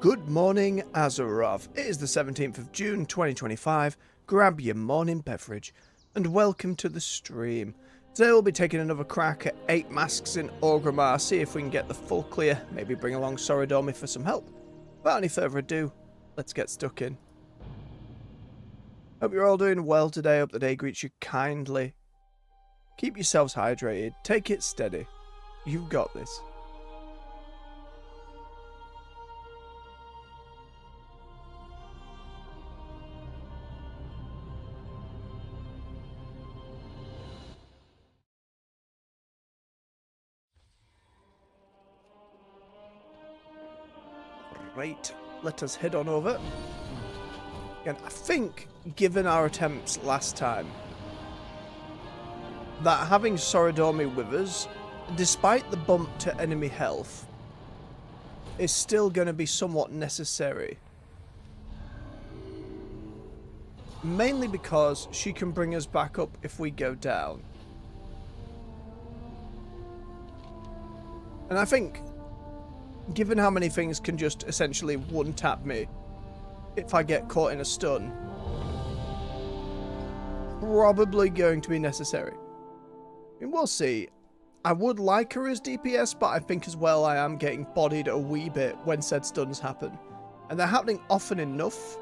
Good morning, Azeroth. It is the 17th of June 2025. Grab your morning beverage and welcome to the stream. Today we'll be taking another crack at 8 masks in Orgrimmar, see if we can get the full clear, maybe bring along Sorodormi for some help. Without any further ado, let's get stuck in. Hope you're all doing well today, hope the day greets you kindly. Keep yourselves hydrated, take it steady. You've got this. Right, let us head on over. And I think, given our attempts last time, that having Sorodormi with us, despite the bump to enemy health, is still going to be somewhat necessary. Mainly because she can bring us back up if we go down. And I think, given how many things can just essentially one-tap me if I get caught in a stun, probably going to be necessary. I mean, we'll see. I would like her as DPS, but I think as well I am getting bodied a wee bit when said stuns happen. And they're happening often enough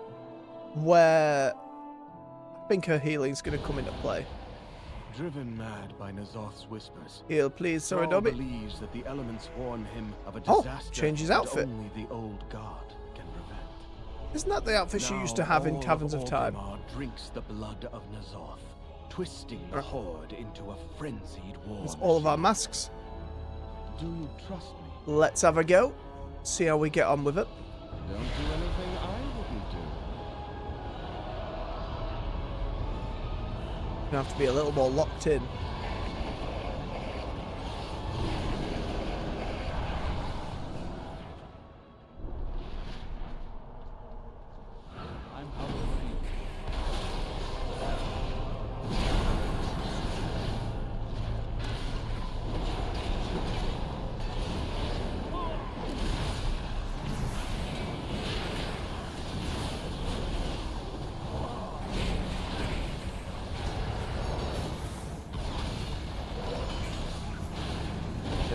where I think her healing's going to come into play. Driven mad by N'Zoth's whispers, Heal, please, Sorodormi Sorodormi. believes that the elements warn him of a disaster change his that outfit. only the old god can prevent. Isn't that the outfit she used to have in Caverns of Time? Orgrimmar drinks the blood of N'Zoth, twisting the horde into a frenzied war. It's all of our masks. Do you trust me? Let's have a go. See how we get on with it. Don't do anything I wouldn't do. Gonna have to be a little more locked in.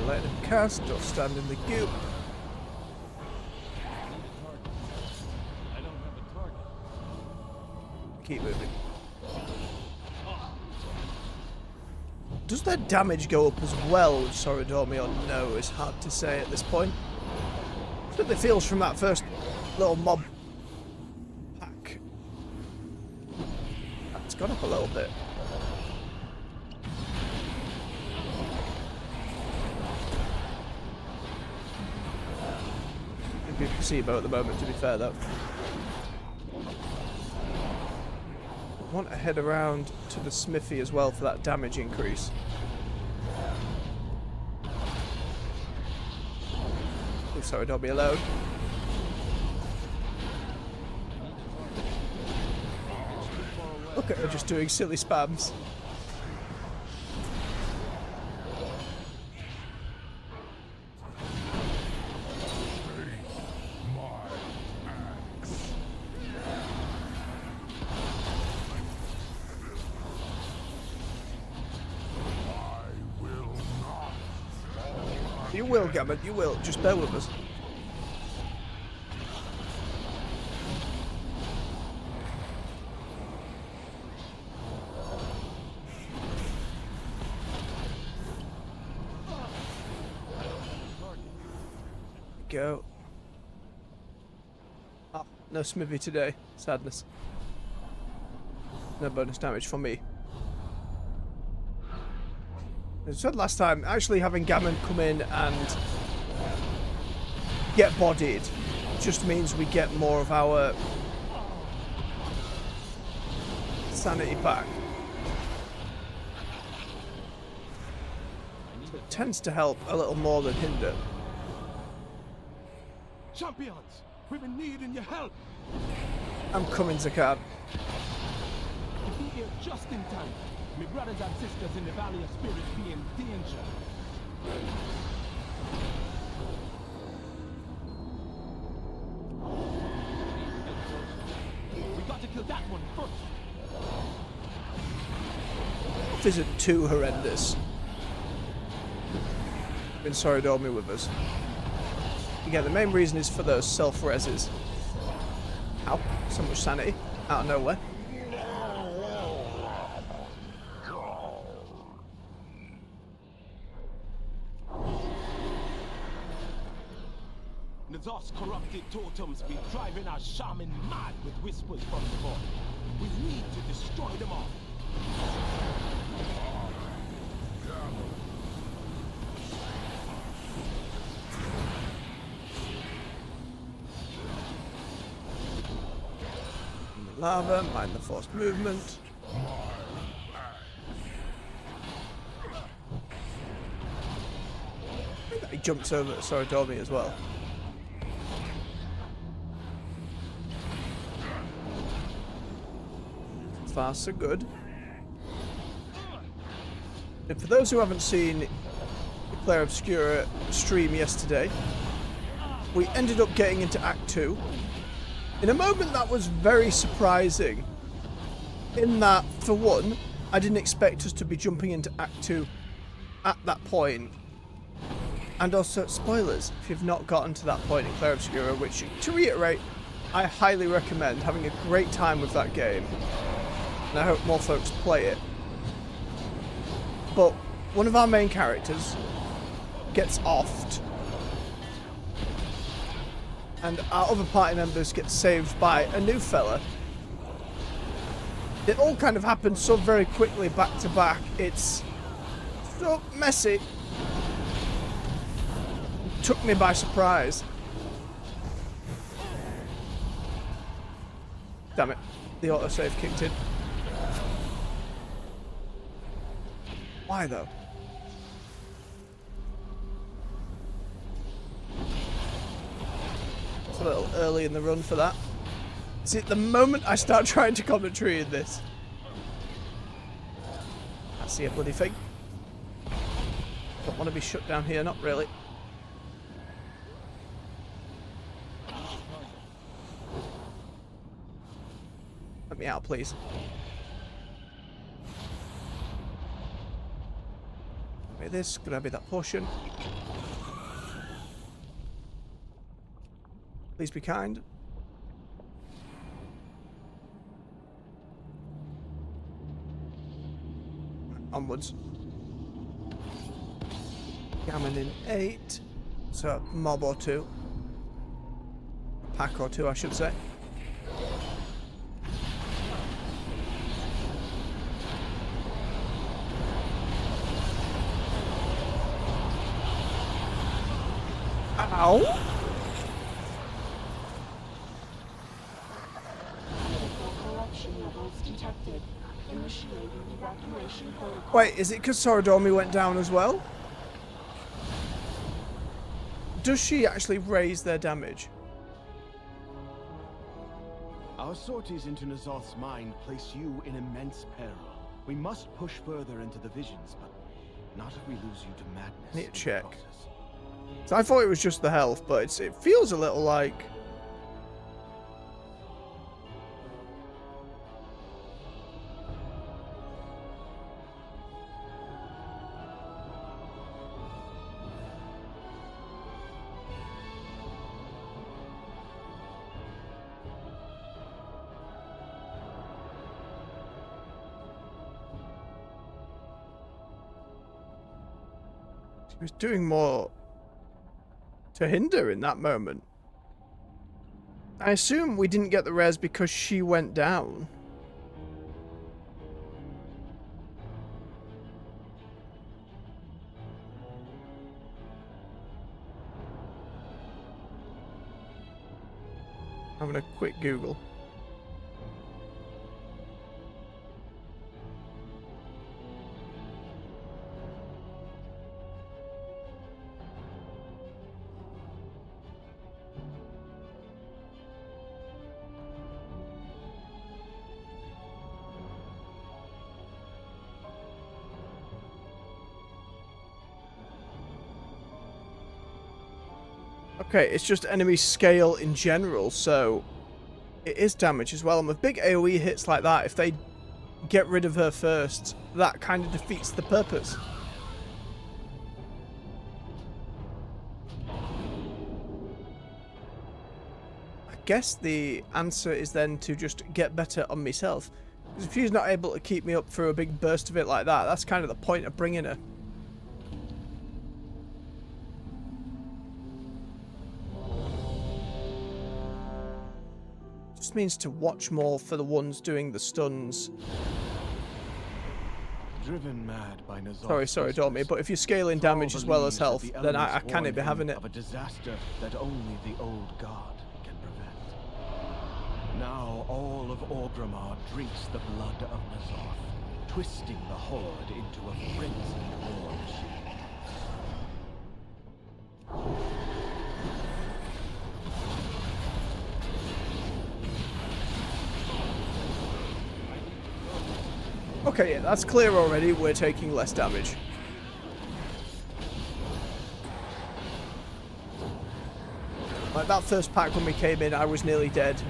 Let him cast or stand in the goop. Keep moving. Does their damage go up as well with Sorodormi or no? It's hard to say at this point. But the feels from that first little mob pack. It's gone up a little bit. Placebo at the moment, to be fair though. I want to head around to the smithy as well for that damage increase. Oh, sorry, don't be alone. Look at her just doing silly spams. You will, Gammon, you will. Just bear with us. Go. Oh, no smithy today. Sadness. No bonus damage for me. As I said last time, actually having Gammon come in and get bodied just means we get more of our sanity back. So it tends to help a little more than hinder. Champions, we've been needing your help. I'm coming, Zakad. Be here just in time. My brothers and sisters in the Valley of Spirits be in danger. Azeroth isn't too horrendous. Been sorry to me with us. Again, the main reason is for those self-reses. Ow, so much sanity out of nowhere. Nazar's corrupted totems be driving our shaman mad with whispers from the void. We need to destroy them all. Lava, mind the forced movement. He jumps over at Sorodormi as well. So far, so good. And for those who haven't seen the Player Obscura stream yesterday, we ended up getting into Act 2. In a moment that was very surprising, in that, for one, I didn't expect us to be jumping into Act 2 at that point. And also, spoilers, if you've not gotten to that point in Player Obscura, which, to reiterate, I highly recommend, having a great time with that game. And I hope more folks play it. But one of our main characters gets offed. And our other party members get saved by a new fella. It all kind of happened so very quickly, back to back. It's so messy. It took me by surprise. Damn it. The autosave kicked in. Why though? A little early in the run for that. See, the moment I start trying to commentary in this, I see a bloody thing. Don't want to be shut down here, not really. Let me out, please. Grab this, grab that potion. Please be kind. Onwards. Gammon in 8. So a mob or 2. A pack or 2, I should say. Ow! Wait, is it because Sorodormi went down as well? Does she actually raise their damage? Our sorties into Nazar's mind place you in immense peril. We must push further into the visions, but not if we lose you to madness. I need to in the check. process. So I thought it was just the health, but it feels a little like... She was doing more to hinder in that moment. I assume we didn't get the res because she went down. Having a quick Google. Okay, it's just enemy scale in general, so it is damage as well. And with big AoE hits like that, if they get rid of her first, that kind of defeats the purpose. I guess the answer is then to just get better on myself. Because if she's not able to keep me up through a big burst of it like that, that's kind of the point of bringing her. Just means to watch more for the ones doing the stuns. Driven mad by Nazar's Sorry, don't me, but if you're scaling damage as well as health, then I can't be having it. Of a disaster that only the old god can prevent. Now all of Orgrimmar drinks the blood of Nazar, twisting the horde into a frenzied war machine. Okay, yeah, that's clear already. We're taking less damage. Like that first pack when we came in, I was nearly dead.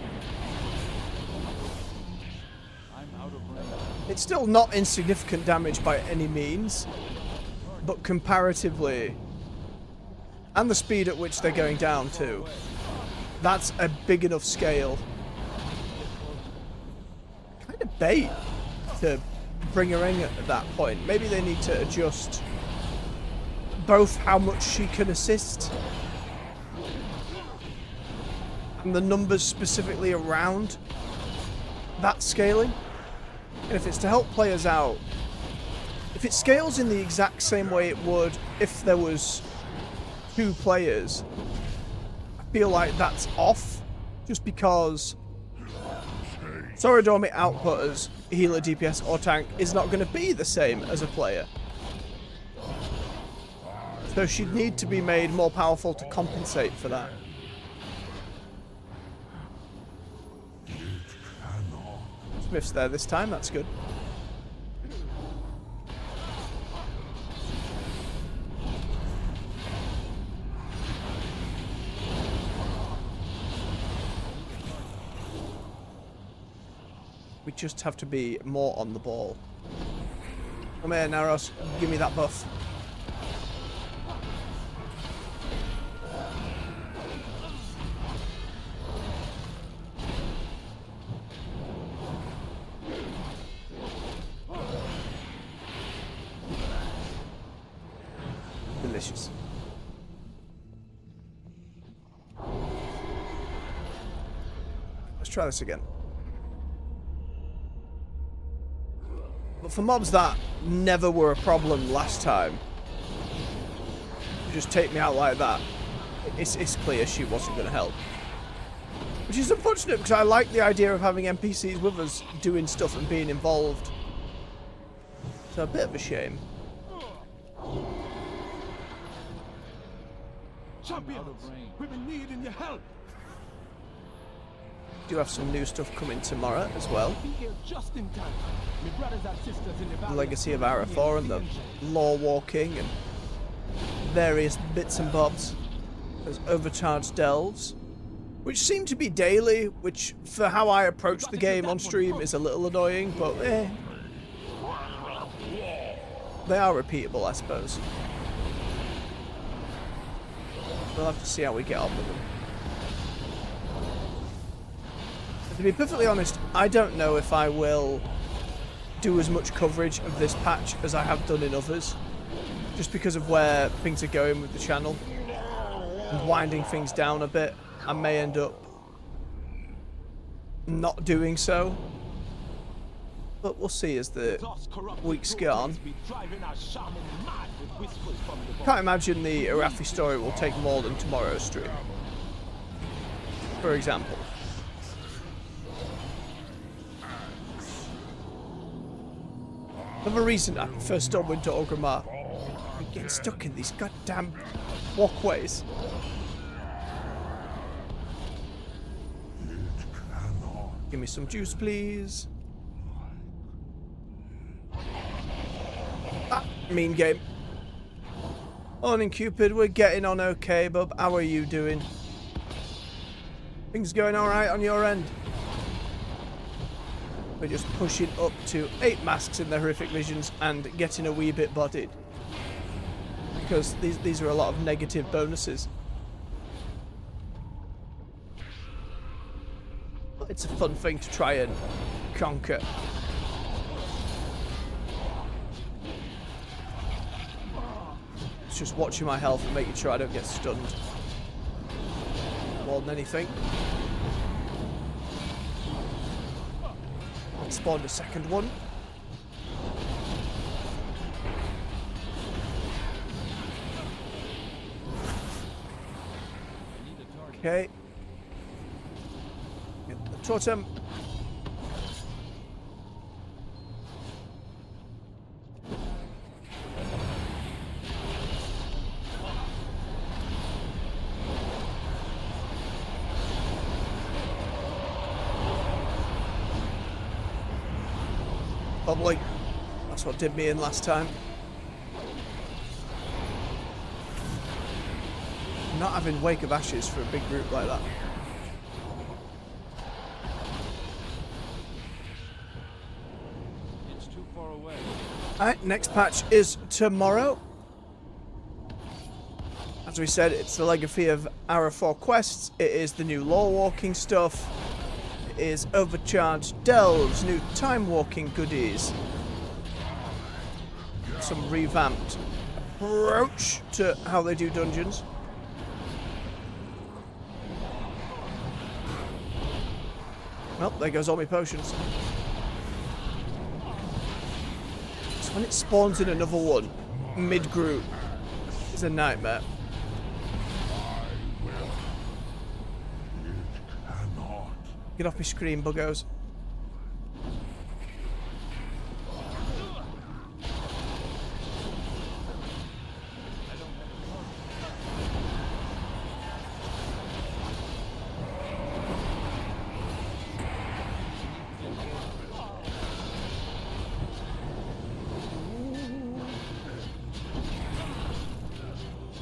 It's still not insignificant damage by any means, but comparatively, and the speed at which they're going down too, that's a big enough scale. Kind of bait to bring her in at that point. Maybe they need to adjust both how much she can assist and the numbers specifically around that scaling. And if it's to help players out, if it scales in the exact same way it would if there was 2 players, I feel like that's off, just because Sorodome output as healer, DPS or tank is not going to be the same as a player. So she'd need to be made more powerful to compensate for that. Smith's there this time, that's good. We just have to be more on the ball. Come here, Naros. Give me that buff. Delicious. Let's try this again. But for mobs that never were a problem last time, just take me out like that, it's clear she wasn't going to help. Which is unfortunate, because I like the idea of having NPCs with us doing stuff and being involved. So a bit of a shame. Champions, we've been needing your help. Do have some new stuff coming tomorrow as well. Be here just in time. My brothers and sisters in the The valley Legacy of Azeroth and the lore walking and various bits and bobs. There's overcharged delves, which seem to be daily, which for how I approach the game on stream is a little annoying, but they are repeatable, I suppose. We'll have to see how we get on with them. To be perfectly honest, I don't know if I will do as much coverage of this patch as I have done in others, just because of where things are going with the channel and winding things down a bit. I may end up not doing so, but we'll see as the weeks go on. Can't imagine the Arathi story will take more than tomorrow's stream, for example. Another reason I prefer Stormwind to Orgrimmar. I'm getting stuck in these goddamn walkways. Give me some juice, please. Ah, mean game. Morning, Cupid. We're getting on okay, bub. How are you doing? Things going alright on your end? We're just pushing up to 8 masks in the horrific visions and getting a wee bit bodied. Because these are a lot of negative bonuses. But it's a fun thing to try and conquer. It's just watching my health and making sure I don't get stunned more than anything. Spawned a second one. Okay. Get the totem. Probably. That's what did me in last time. Not having Wake of Ashes for a big group like that. It's too far away. Alright, next patch is tomorrow. As we said, it's the legacy of Ara 4 quests. It is the new lore walking stuff. It is overcharged delves, new time walking goodies. Some revamped approach to how they do dungeons. Well, there goes all my potions. So when it spawns in another one, mid-group, it's a nightmare. Get off my screen, buggos.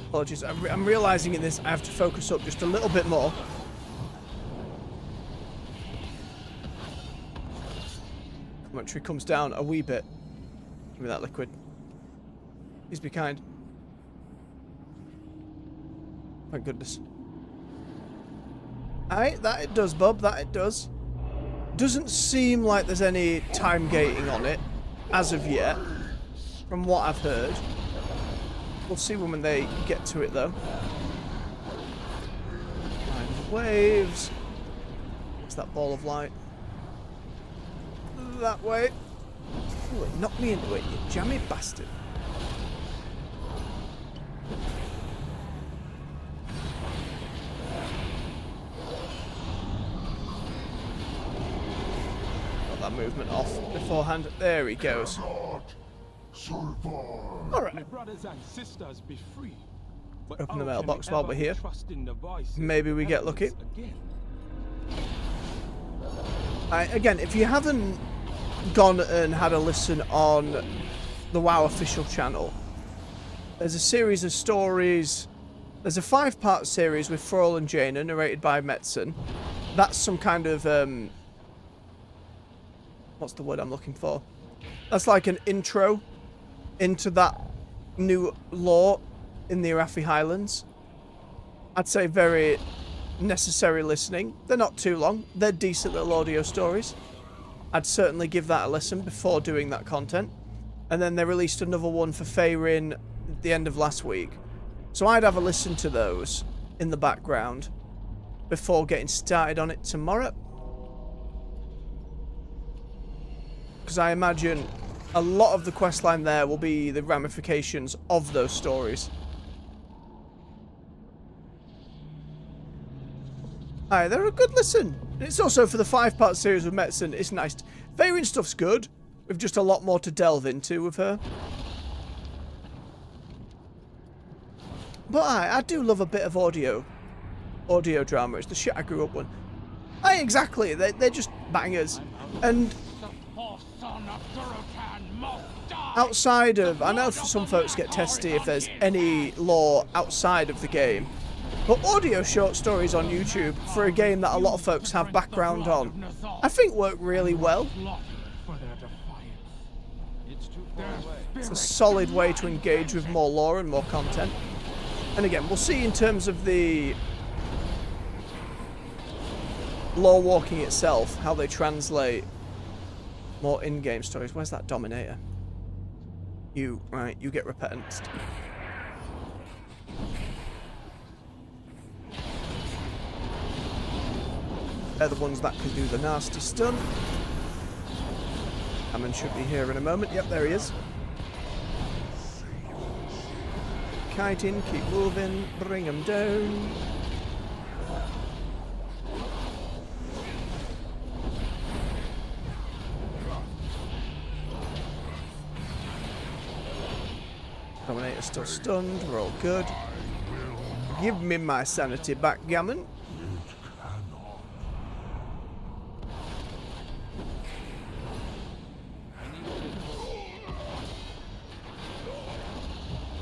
Apologies, I'm realising in this I have to focus up just a little bit more. Commentary comes down a wee bit. Give me that liquid. Please be kind. Thank goodness. Aye, that it does, bub, that it does. Doesn't seem like there's any time gating on it, as of yet, from what I've heard. We'll see when they get to it, though. Find waves. What's that ball of light? That way. Ooh, it knocked me into it, you jammy bastard. Got that movement off beforehand. There he goes. Alright. My brothers and sisters, be free. But Open the how can mailbox we while ever we're here. trust in the voices Maybe we of get lucky. heavens again? Again, if you haven't gone and had a listen on the WoW official channel, there's a series of stories. There's a 5-part series with Thrall and Jaina, narrated by Metzen. That's some kind of what's the word I'm looking for? That's like an intro into that new lore in the Arathi Highlands. I'd say very necessary listening. They're not too long. They're decent little audio stories. I'd certainly give that a listen before doing that content. And then they released another one for Faerun at the end of last week. So I'd have a listen to those in the background before getting started on it tomorrow. Because I imagine a lot of the questline there will be the ramifications of those stories. Aye, they're a good listen. It's also for the 5-part series with Metzen. It's nice. Faerun stuff's good. We've just a lot more to delve into with her. But I do love a bit of audio drama. It's the shit I grew up with. Aye, exactly. They're just bangers. And outside of, I know some folks get testy if there's any lore outside of the game, but audio short stories on YouTube for a game that a lot of folks have background on I think worked really well. Slaughtered for their defiance. It's too far away. It's a solid way to engage with more lore and more content. And again, we'll see in terms of the lore walking itself, how they translate more in-game stories. Where's that Dominator? You, right, you get repentant. They're the ones that can do the nasty stun. Hammond should be here in a moment. Yep, there he is. Kiting, keep moving, bring him down. Dominator's still stunned, we're all good. Give me my sanity back, Gammon.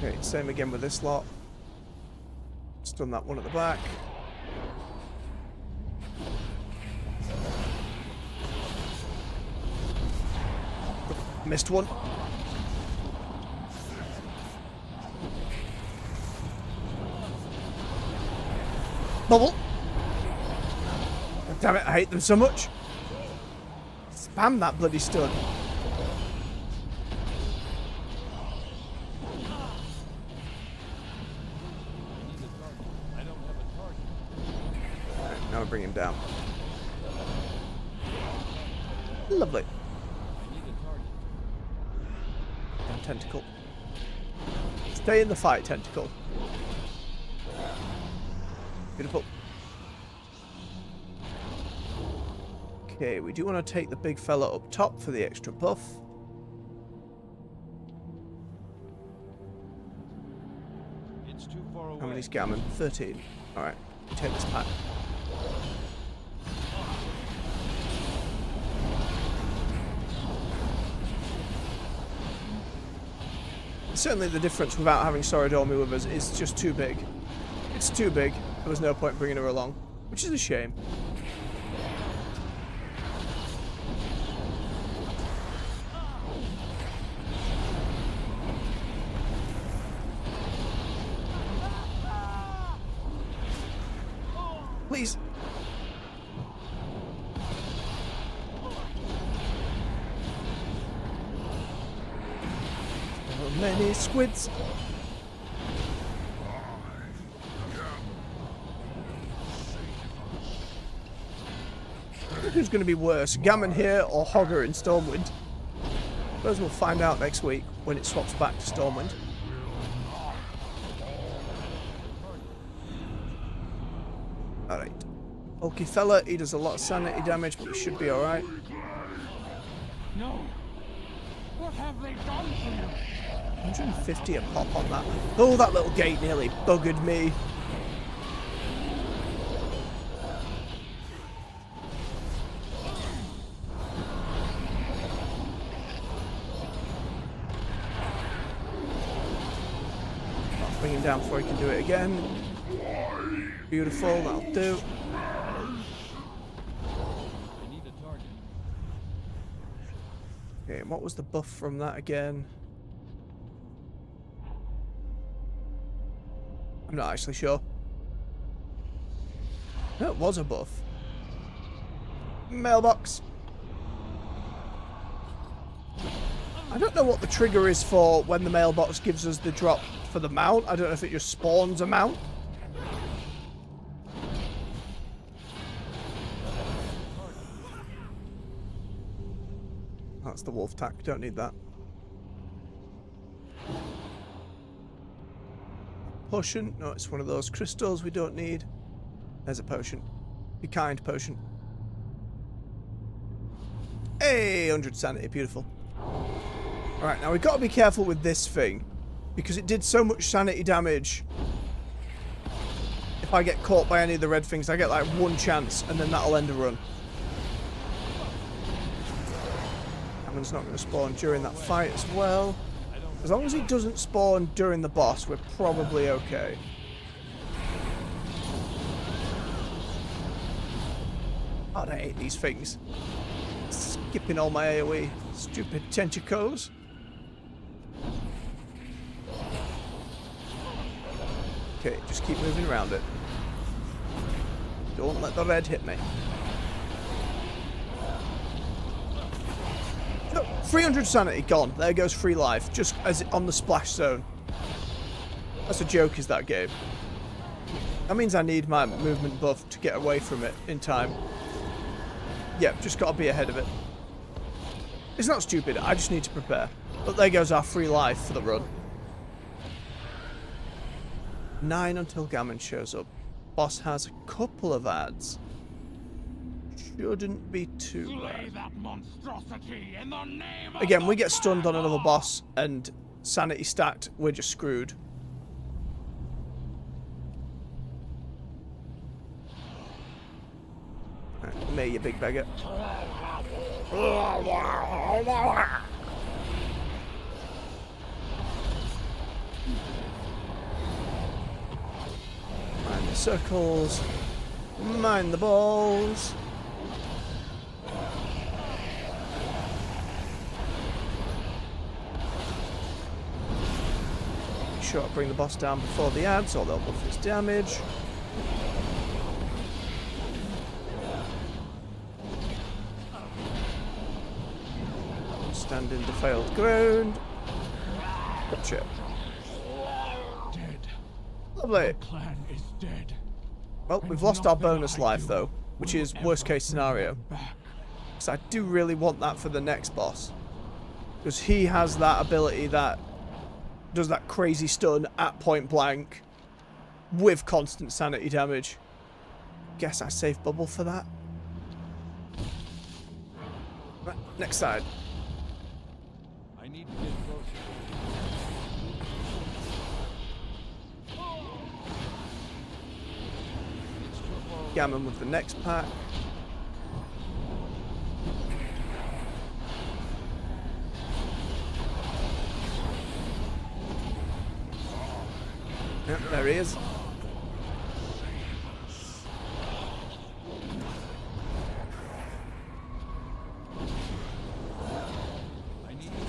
Okay, same again with this lot. Stun that one at the back. Missed one. Bubble. Damn it, I hate them so much. Spam that bloody stun. Alright, now I bring him down. Lovely. And tentacle. Stay in the fight, tentacle. Beautiful. Okay, we do want to take the big fella up top for the extra buff. It's too far away. How many's Gammon? 13. Alright, take this pack. Certainly the difference without having Sorodormi with us is just too big. It's too big. There was no point bringing her along, which is a shame. Please. So many squids. Who's going to be worse, Gammon here or Hogger in Stormwind? I suppose we'll find out next week when it swaps back to Stormwind. Alright. Bulky fella, he does a lot of sanity damage, but he should be alright. No. What have they done to you? 150 a pop on that. Oh, that little gate nearly buggered me. Bring him down before he can do it again. Beautiful, that'll do. Okay, and what was the buff from that again? I'm not actually sure. No, it was a buff. Mailbox. I don't know what the trigger is for when the mailbox gives us the drop for the mount. I don't know if it just spawns a mount. That's the wolf tack. Don't need that. Potion. No, it's one of those crystals we don't need. There's a potion. Be kind, potion. Hey, 100 sanity. Beautiful. Alright, now we've got to be careful with this thing, because it did so much sanity damage. If I get caught by any of the red things, I get like one chance, and then that'll end a run. Hammon's not going to spawn during that fight as well. As long as he doesn't spawn during the boss, we're probably okay. God, I hate these things. Skipping all my AoE. Stupid tentacles. Okay, just keep moving around it. Don't let the red hit me. Oh, 300 sanity gone. There goes 3 life, just as on the splash zone. That's a joke, is that game? That means I need my movement buff to get away from it in time. Yep, just gotta be ahead of it. It's not stupid, I just need to prepare. But there goes our 3 life for the run. 9 until Gammon shows up. Boss has a couple of ads. Shouldn't be too bad. Again, we get stunned on another boss and sanity stacked, we're just screwed. Right, me, you big beggar. Mind the circles. Mind the balls. Make sure I bring the boss down before the ads or they'll buff his damage. Stand in defiled ground. Gotcha. Dead. Lovely. The clan is dead. Well, we've lost our bonus life though, which is worst case scenario. So I do really want that for the next boss. Because he has that ability that does that crazy stun at point blank with constant sanity damage. Guess I save bubble for that. Right, next side. I need to get closer. Gammon with the next pack. Yep, there he is.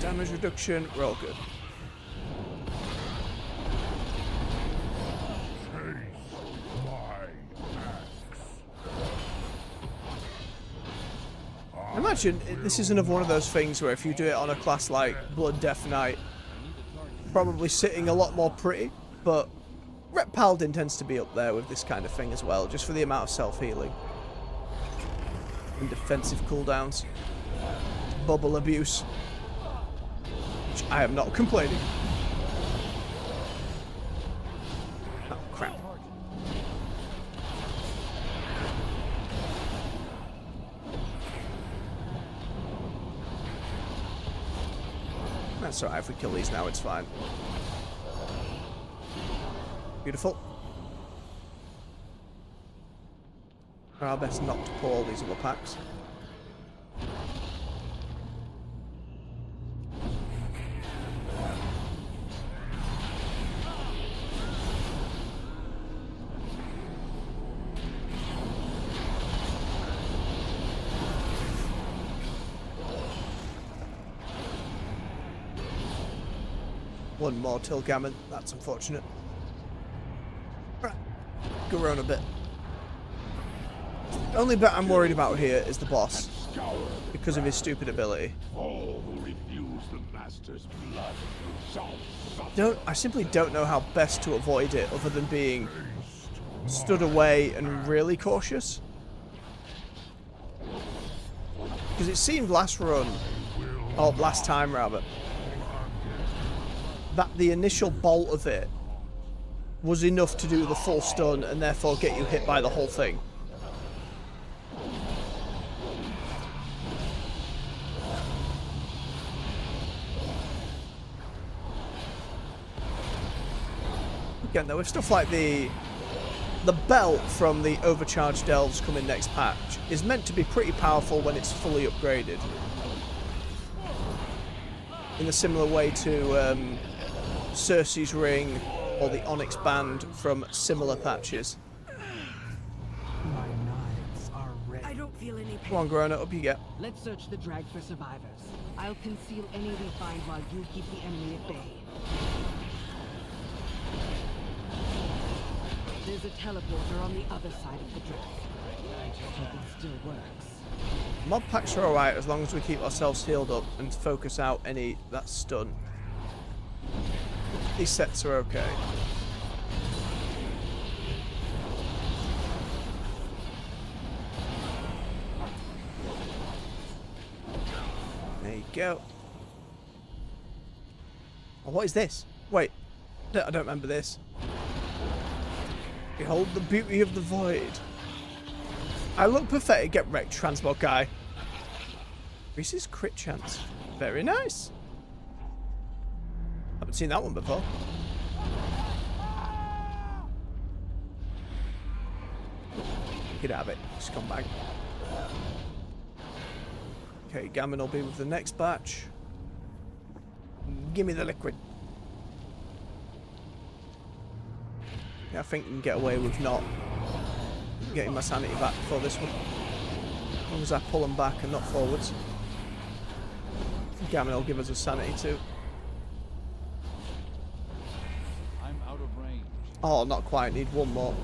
Damage reduction, we're all good. Imagine this is another one of those things where if you do it on a class like Blood Death Knight, probably sitting a lot more pretty, but Rep Paladin tends to be up there with this kind of thing as well, just for the amount of self-healing and defensive cooldowns, bubble abuse, which I am not complaining. Oh crap. That's alright, if we kill these now, it's fine. Beautiful. Try our best not to pull all these other packs. One more till Gammon, that's unfortunate. Right, go around a bit. The only bit I'm worried about here is the boss, because of his stupid ability. All who refuse the master's blood shall suffer. I simply don't know how best to avoid it other than being stood away and really cautious. Because it seemed last run, or last time rather, that the initial bolt of it was enough to do the full stun and therefore get you hit by the whole thing. Again though, with stuff like the belt from the overcharged elves coming next patch is meant to be pretty powerful when it's fully upgraded. In a similar way to Cersei's ring or the Onyx band from similar patches. My knives are ready. I don't feel any pain. Come on, grown up you get. Let's search the drag for survivors. I'll conceal any we find while you keep the enemy at bay. There's a teleporter on the other side of the drag. I hope it still works. Mob packs are alright as long as we keep ourselves healed up and focus out any that stun. These sets are okay. There you go. Oh, what is this? Wait, I don't remember this. Behold the beauty of the void. I look pathetic, get wrecked, transport guy. Increases crit chance. Very nice. Haven't seen that one before. Get out of it, scumbag. Okay, Gammon will be with the next batch. Give me the liquid. Yeah, I think we can get away with not getting my sanity back for this one. As long as I pull them back and not forwards. Gammon will give us a sanity too. I'm out of range. Oh, not quite. Need one more.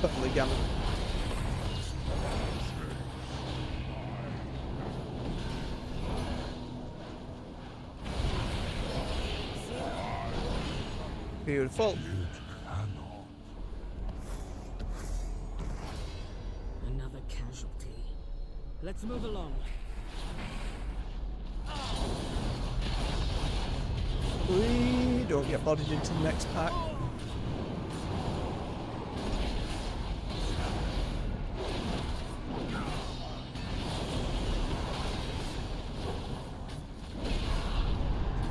Certainly, Gammon. Beautiful. Another casualty. Let's move along. We don't get bodied into the next pack.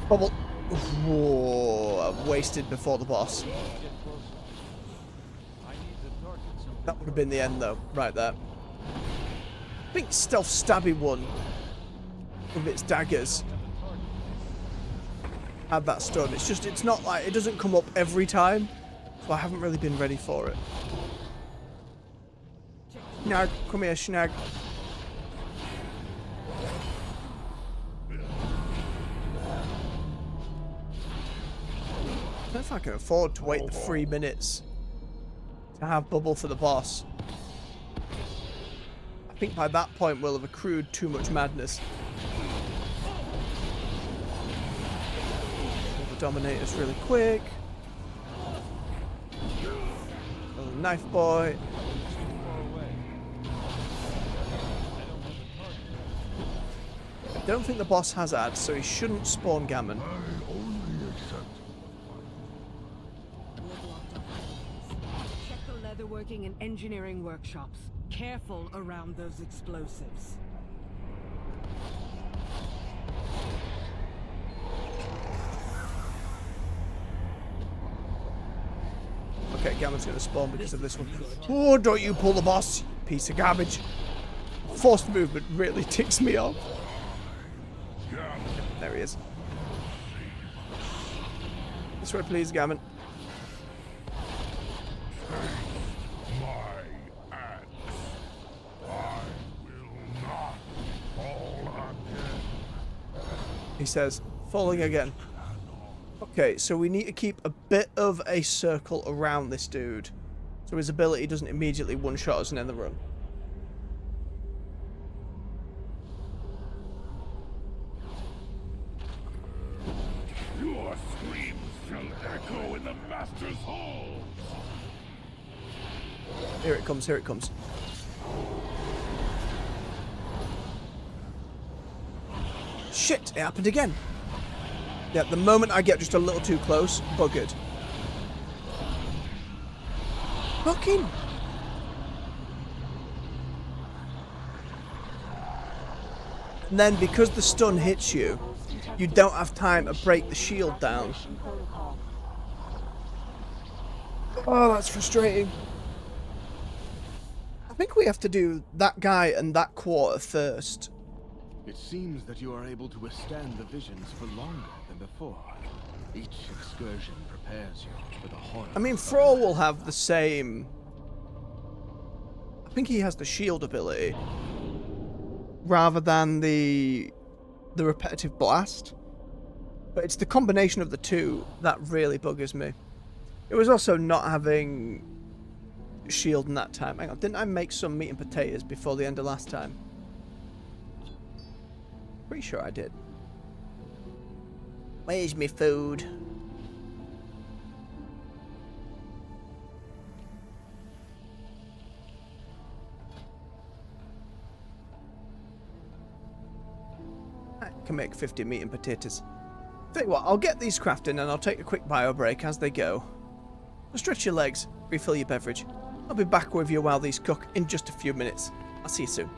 Bubble. Whoa, I've wasted before the boss. That would have been the end though, right there. I think stealth stabby one with its daggers had that stun. It's just, it's not like, it doesn't come up every time, so I haven't really been ready for it. Snag, come here, Snag. I don't know if I can afford to wait the 3 minutes to have bubble for the boss. I think by that point we'll have accrued too much madness. The Dominator's really quick. Little knife boy. I don't think the boss has ads, so he shouldn't spawn Gammon. Check the leatherworking and engineering workshops. Careful around those explosives. Okay, Gammon's gonna spawn because of this one. Oh, don't you pull the boss, piece of garbage. Forced movement really ticks me off. There he is. This way, please, Gammon. He says, falling again. Okay, so we need to keep a bit of a circle around this dude, so his ability doesn't immediately one-shot us and end the run. Your screams shall echo in the Master's halls. Here it comes, here it comes. Shit, it happened again. Yeah, the moment I get just a little too close, buggered. Fucking. And then because the stun hits you, you don't have time to break the shield down. Oh, that's frustrating. I think we have to do that guy and that quarter first. It seems that you are able to withstand the visions for longer than before. Each excursion prepares you for the horror. I mean, Thrall will have the same... I think he has the shield ability rather than the repetitive blast. But it's the combination of the two that really buggers me. It was also not having shield in that time. Hang on, didn't I make some meat and potatoes before the end of last time? Pretty sure I did. Where's my food? I can make 50 meat and potatoes. Tell you what, I'll get these crafting and I'll take a quick bio break as they go. Stretch your legs, refill your beverage. I'll be back with you while these cook in just a few minutes. I'll see you soon.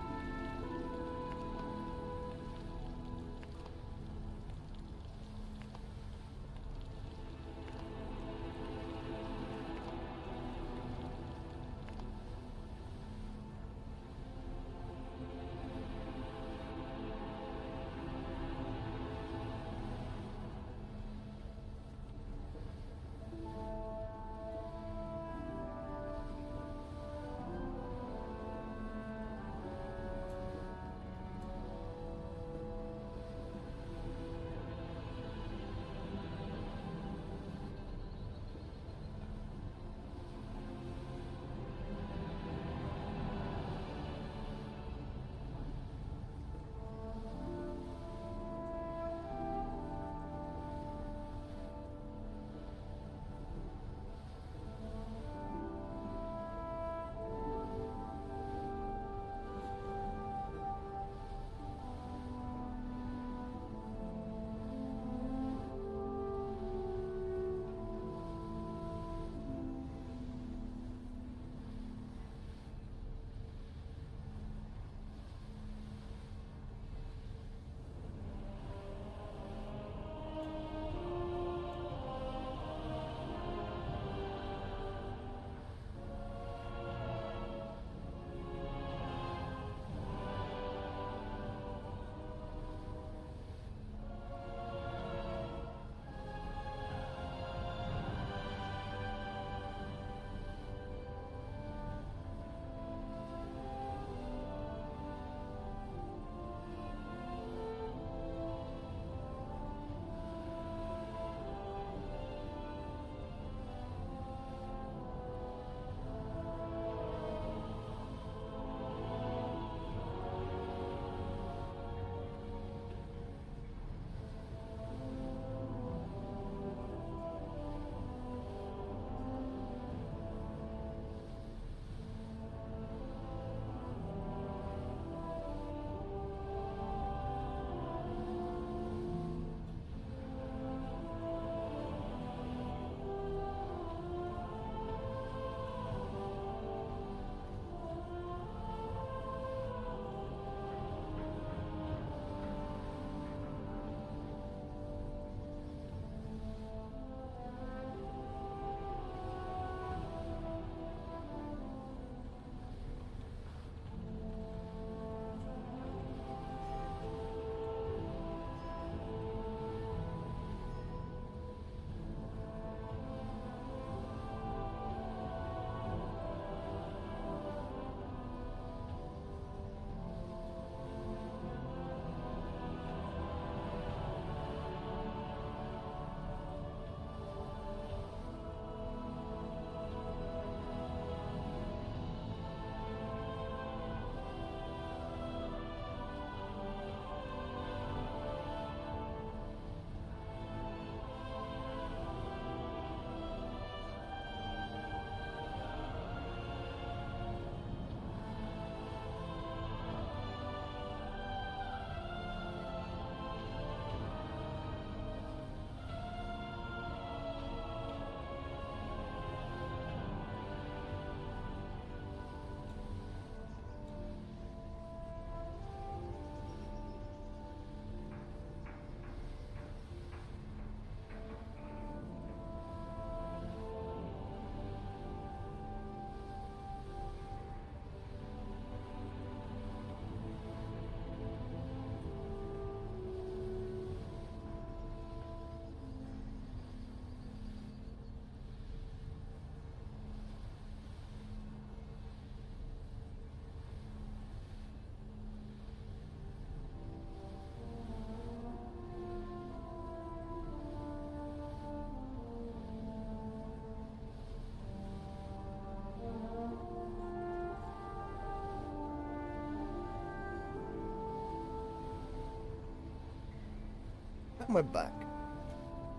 We're back.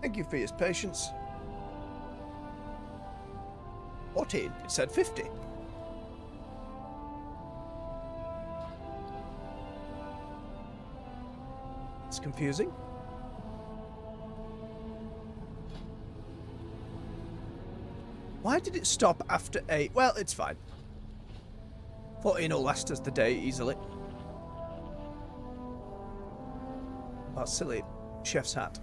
Thank you for your patience. 14. It said 50. It's confusing. Why did it stop after 8? Well, it's fine. 14 will last us the day easily. That silly chef's hat.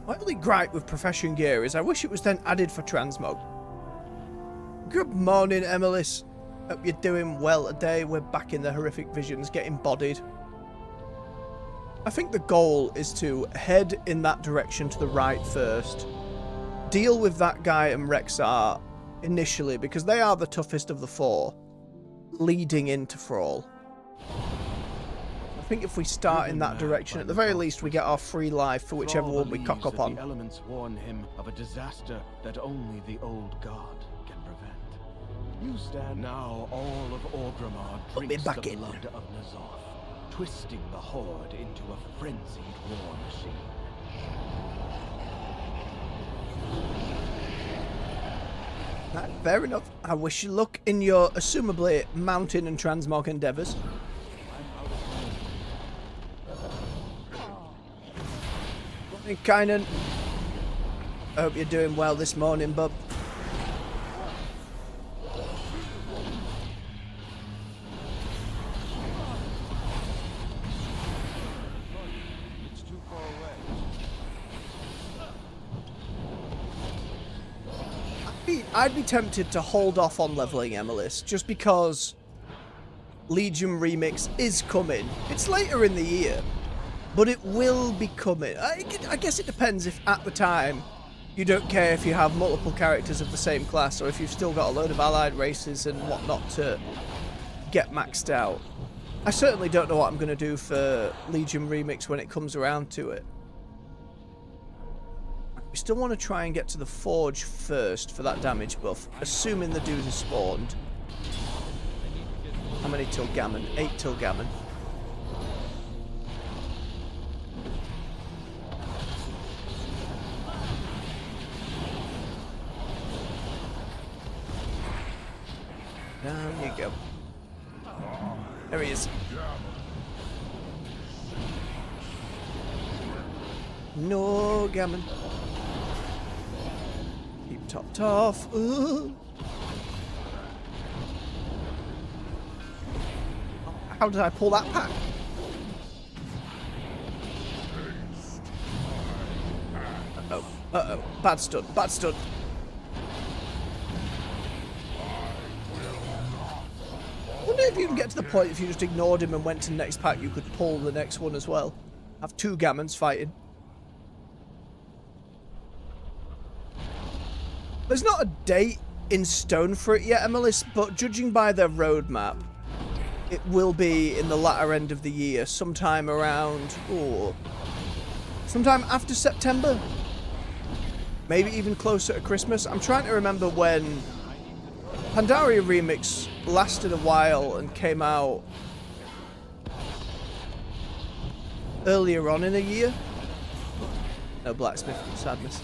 My only gripe with profession gear is I wish it was then added for transmog. Good morning, Emilis. Hope you're doing well today. We're back in the horrific visions, getting bodied. I think the goal is to head in that direction to the right first. Deal with that guy and Rexar initially, because they are the toughest of the four, leading into Thrall. I think if we start in that direction, at the very least we get our free life for whichever one we cock up on. The elements warn him of a disaster that only the old god can prevent. You stand now. All of Orgrimmar drinks the blood of N'Zoth, twisting the horde into a frenzied war machine. Fair enough. I wish you luck in your assumably mountain and transmog endeavours. Morning, Kynan. I hope you're doing well this morning, bub. It's too far away. I'd be tempted to hold off on leveling Emilis, just because Legion Remix is coming. It's later in the year, but it will be coming. I guess it depends if at the time you don't care if you have multiple characters of the same class, or if you've still got a load of allied races and whatnot to get maxed out. I certainly don't know what I'm going to do for Legion Remix when it comes around to it. We still want to try and get to the Forge first for that damage buff, assuming the dude is spawned. How many till Gammon? 8 till Gammon. Down you go. There he is. No Gammon. Keep topped off. How did I pull that pack? Uh-oh. Uh-oh. Bad stun. Bad stun. I wonder if you can get to the point if you just ignored him and went to the next pack, you could pull the next one as well. Have 2 Gammons fighting. There's not a date in stone for it yet, Emilis, but judging by their roadmap, it will be in the latter end of the year, sometime around, sometime after September. Maybe even closer to Christmas. I'm trying to remember when Pandaria Remix lasted a while and came out earlier on in the year. No blacksmith, sadness.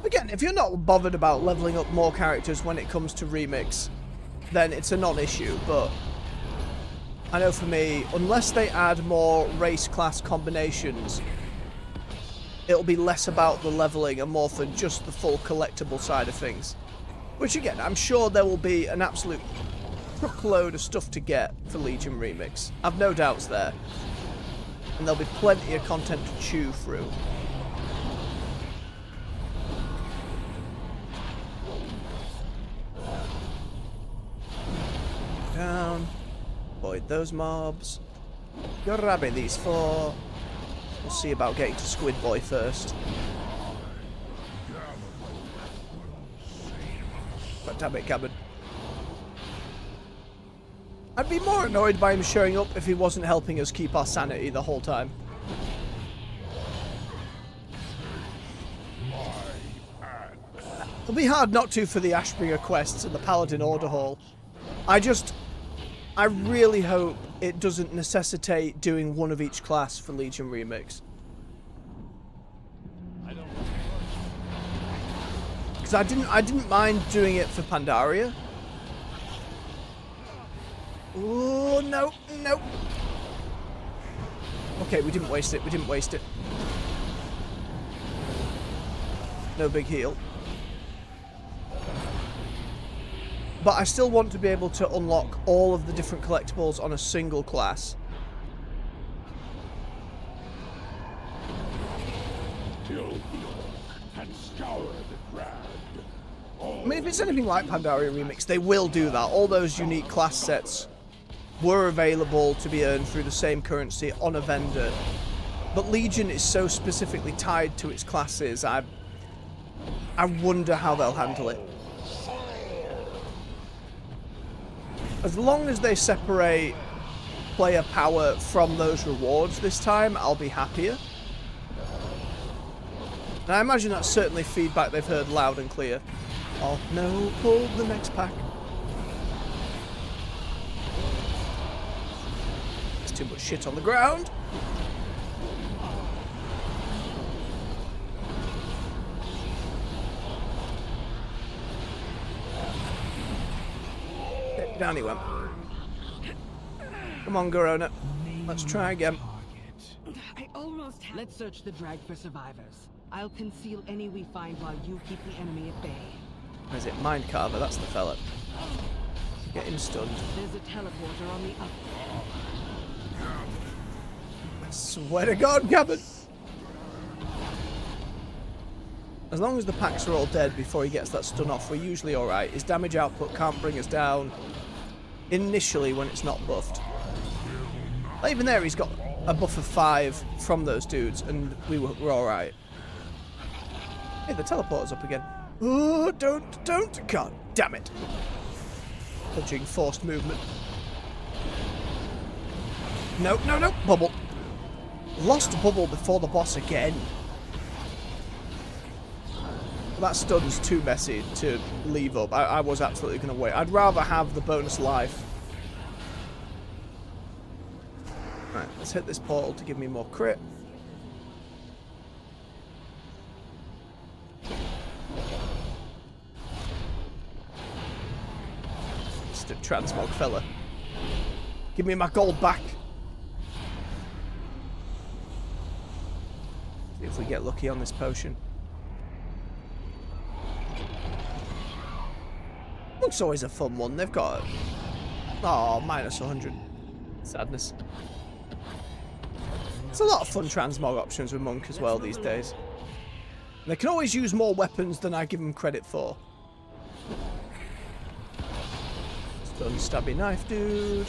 Again, if you're not bothered about leveling up more characters when it comes to Remix, then it's a non-issue, but I know for me, unless they add more race class combinations, it'll be less about the leveling and more for just the full collectible side of things. Which again, I'm sure there will be an absolute truckload of stuff to get for Legion Remix. I've no doubts there. And there'll be plenty of content to chew through. Down. Avoid those mobs. Grabbing these 4. We'll see about getting to Squid Boy first. God damn it, Gammon. I'd be more annoyed by him showing up if he wasn't helping us keep our sanity the whole time. It'll be hard not to for the Ashbringer quests and the Paladin Order Hall. I really hope it doesn't necessitate doing one of each class for Legion Remix. Because I didn't mind doing it for Pandaria. Oh no, no. Okay, we didn't waste it. We didn't waste it. No big heal. But I still want to be able to unlock all of the different collectibles on a single class. Kill the orc and scour the ground. I mean, if it's anything like Pandaria Remix, they will do that. All those unique class sets were available to be earned through the same currency on a vendor. But Legion is so specifically tied to its classes, I wonder how they'll handle it. As long as they separate player power from those rewards this time, I'll be happier. And I imagine that's certainly feedback they've heard loud and clear. Oh no, pull the next pack. There's too much shit on the ground. Down he went. Come on, Garona. Let's try again. I almost had... Let's search the drag for survivors. I'll conceal any we find while you keep the enemy at bay. Where's it? Mind Carver, that's the fella. Getting stunned. There's a teleporter on the up. I swear to God, Gavin. As long as the packs are all dead before he gets that stun off, we're usually alright. His damage output can't bring us down initially when it's not buffed. But even there, he's got a buff of 5 from those dudes, and we're alright. Hey, the teleporter's up again. Oh, don't. God damn it. Dodging forced movement. No. Bubble. Lost bubble before the boss again. That stun's too messy to leave up. I was absolutely going to wait. I'd rather have the bonus life. Right, let's hit this portal to give me more crit. Just a transmog fella. Give me my gold back. See if we get lucky on this potion. Monk's always a fun one. They've got... Oh, minus 100. Sadness. There's a lot of fun transmog options with Monk as well these days. And they can always use more weapons than I give them credit for. Stun stabby knife dude.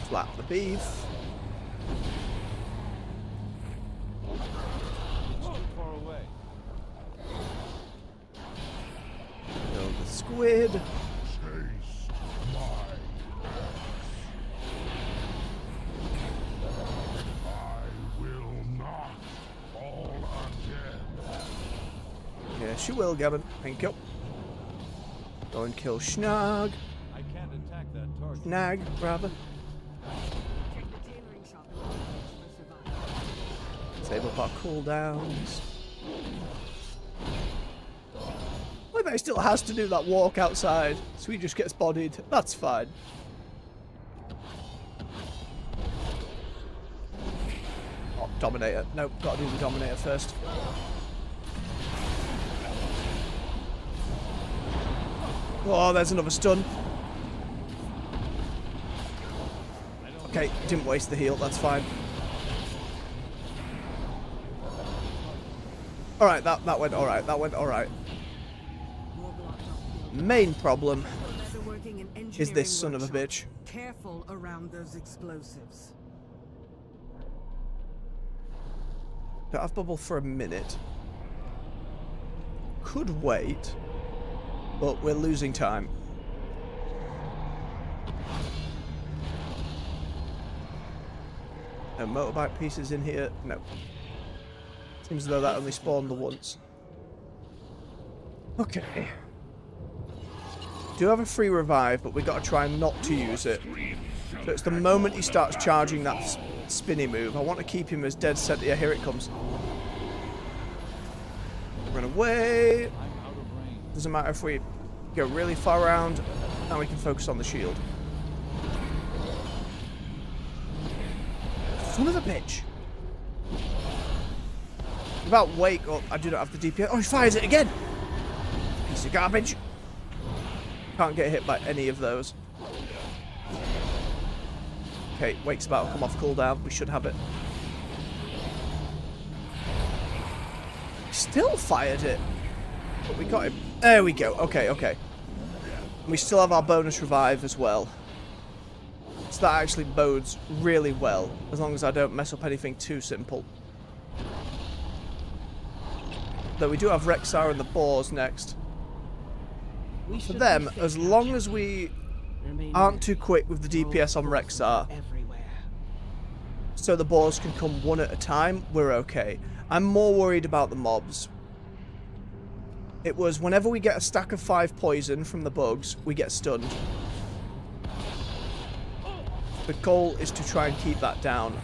Slap the beef. Kill the squid. Taste my I will not fall again. Yeah, she will, Gavin. Thank you. Go and kill Snag. I can't attack that target. Snag, rather. Check the tailoring shop and look for survivors. Save up our cooldowns. I bet he still has to do that walk outside, so he just gets bodied. That's fine. Oh, Dominator. Nope, gotta do the Dominator first. Oh, there's another stun. Okay, didn't waste the heal, that's fine. Alright, that went alright, that went alright. Main problem is this son of a bitch. Careful around those explosives. Don't have bubble for a minute. Could wait, but we're losing time. No motorbike pieces in here. No. Seems as though that only spawned the once. Okay. Do have a free revive, but we got to try not to use it. So it's the moment he starts charging that spinny move. I want to keep him as dead center. Yeah, here it comes. Run away. Doesn't matter if we go really far around. Now we can focus on the shield. Son of a bitch. About wake. Oh, I do not have the DPS. Oh, he fires it again. Piece of garbage. Can't get hit by any of those. Okay, wake's about to come off cooldown. We should have it. Still fired it. But we got him. There we go. Okay, okay. We still have our bonus revive as well. So that actually bodes really well, as long as I don't mess up anything too simple. Though we do have Rexar and the Boars next. For them, as long as we aren't too quick with the DPS on Rexar, so the Boars can come one at a time, we're okay. I'm more worried about the mobs. It was whenever we get a stack of 5 poison from the bugs, we get stunned. The goal is to try and keep that down.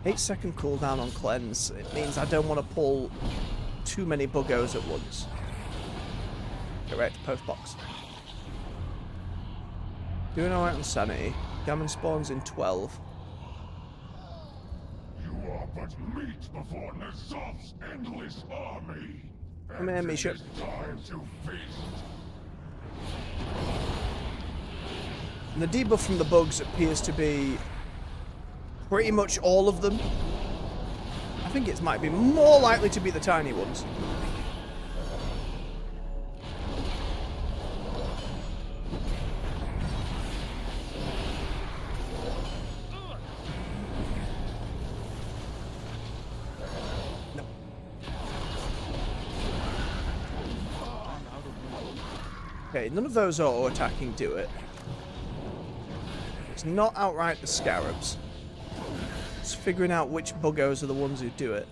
8-second cooldown on cleanse. It means I don't want to pull too many buggos at once. Correct, post box. Doing alright on sanity. Gammon spawns in 12. You are but meat before Nazoth's endless army. Come here, Misha. It is time to feast. And the debuff from the bugs appears to be pretty much all of them. I think it might be more likely to be the tiny ones. No. Okay, none of those auto-attacking do it. It's not outright the scarabs. It's figuring out which buggos are the ones who do it.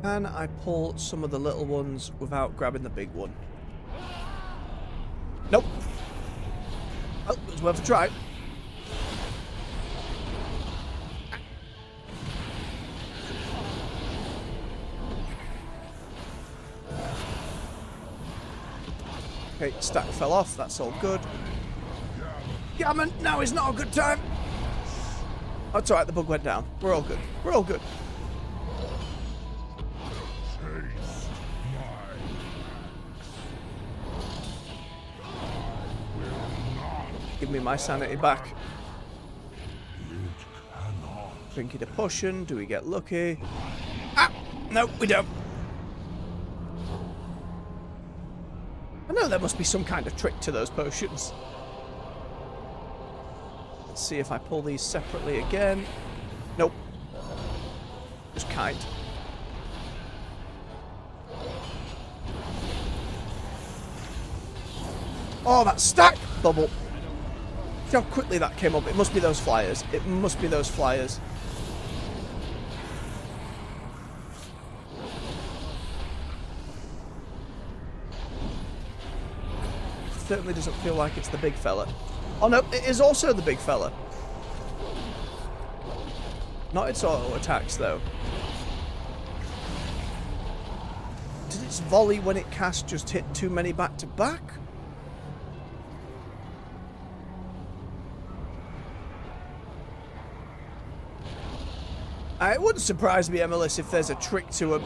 Can I pull some of the little ones without grabbing the big one? Nope. Oh, it was worth a try. Okay, stack fell off, that's all good. Gammon, now is not a good time. That's alright, the bug went down. We're all good. We're all good. Taste Give me my sanity back. it cannot. Drinking a potion, do we get lucky? Ah! No, we don't. I know there must be some kind of trick to those potions. Let's see if I pull these separately again. Nope. Just kite. Oh, that stack bubble. See how quickly that came up. It must be those flyers. It must be those flyers. Certainly doesn't feel like it's the big fella. Oh no, it is also the big fella. Not its auto attacks though. Did its volley when it cast just hit too many back to back? It wouldn't surprise me, Emilis, if there's a trick to him.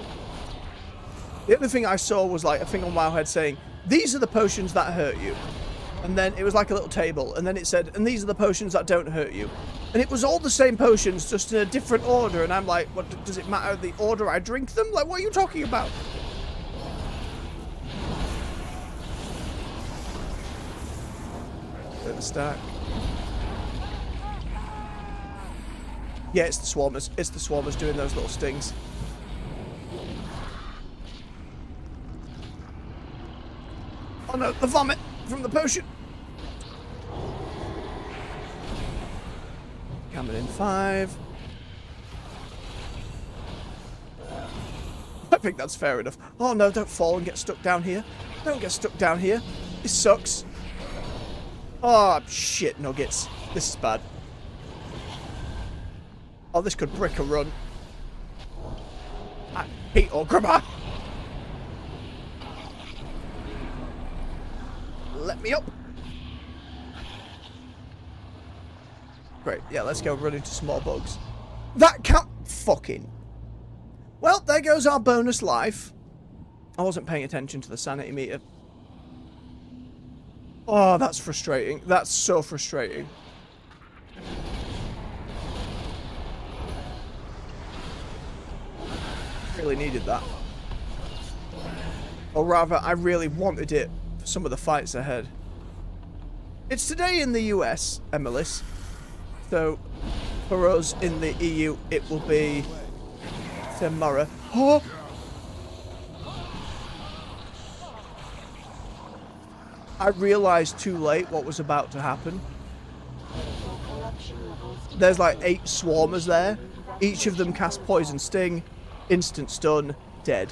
The other thing I saw was like a thing on Wowhead saying, these are the potions that hurt you. And then it was like a little table, and then it said, and these are the potions that don't hurt you. And it was all the same potions, just in a different order, and I'm like, what, does it matter the order I drink them? Like, what are you talking about? Bit of a stack. Yeah, it's the swarmers. It's the swarmers doing those little stings. Oh no, the vomit from the potion. Coming in 5. I think that's fair enough. Oh no, don't fall and get stuck down here. Don't get stuck down here. This sucks. Oh, shit, nuggets. This is bad. Oh, this could brick a run. I hate Orgrimmar. Let me up. Great, yeah, let's go run into some more bugs. That can't fucking... Well, there goes our bonus life. I wasn't paying attention to the sanity meter. Oh, that's frustrating. That's so frustrating. Really needed that. Or rather, I really wanted it for some of the fights ahead. It's today in the US, Emilis. So, for us in the EU, it will be tomorrow. Oh! I realised too late what was about to happen. There's like 8 swarmers there. Each of them cast poison sting, instant stun, dead.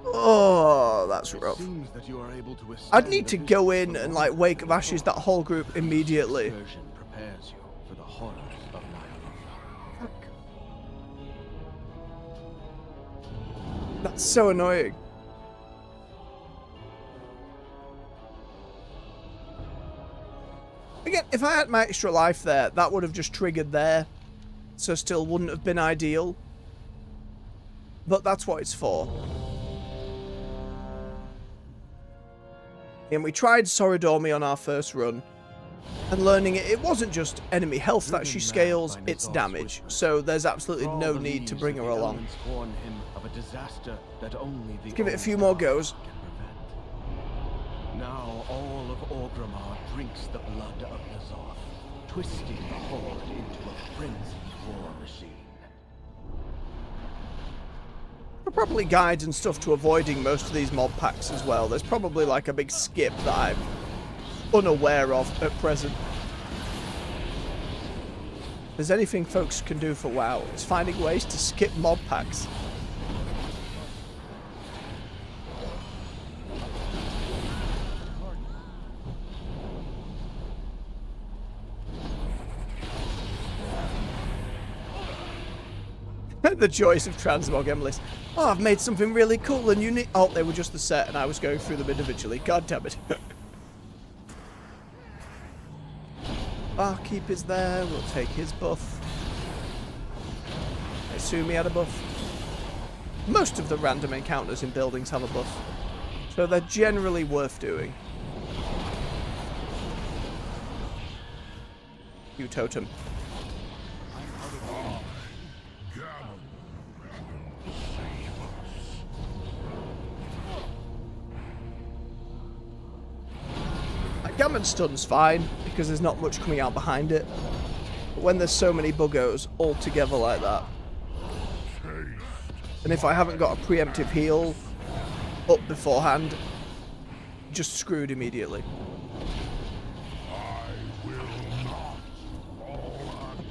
Oh, that's rough. I'd need to go in and like Wake of Ashes that whole group immediately. Prepares you for the horrors of life. That's so annoying. Again, if I had my extra life there, that would have just triggered there. So still wouldn't have been ideal. But that's what it's for. And we tried Soridomi on our first run. And learning it wasn't just enemy health that she scales, it's damage. So there's absolutely no need to bring her along. Let's give it a few more goes. Now all of Orgrimmar drinks the blood of Azeroth, twisting the Horde into a frenzied war machine. There are probably guides and stuff to avoiding most of these mob packs as well. There's probably like a big skip that I'm unaware of at present. If there's anything folks can do for WoW, it's finding ways to skip mob packs. The joys of transmog, Emilis. Oh, I've made something really cool and unique. Oh, they were just the set and I was going through them individually. God damn it. Barkeep is there. We'll take his buff. I assume he had a buff. Most of the random encounters in buildings have a buff. So they're generally worth doing. You totem. Gammon stun's fine, because there's not much coming out behind it. But when there's so many buggos all together like that, and if I haven't got a preemptive heal up beforehand, just screwed immediately.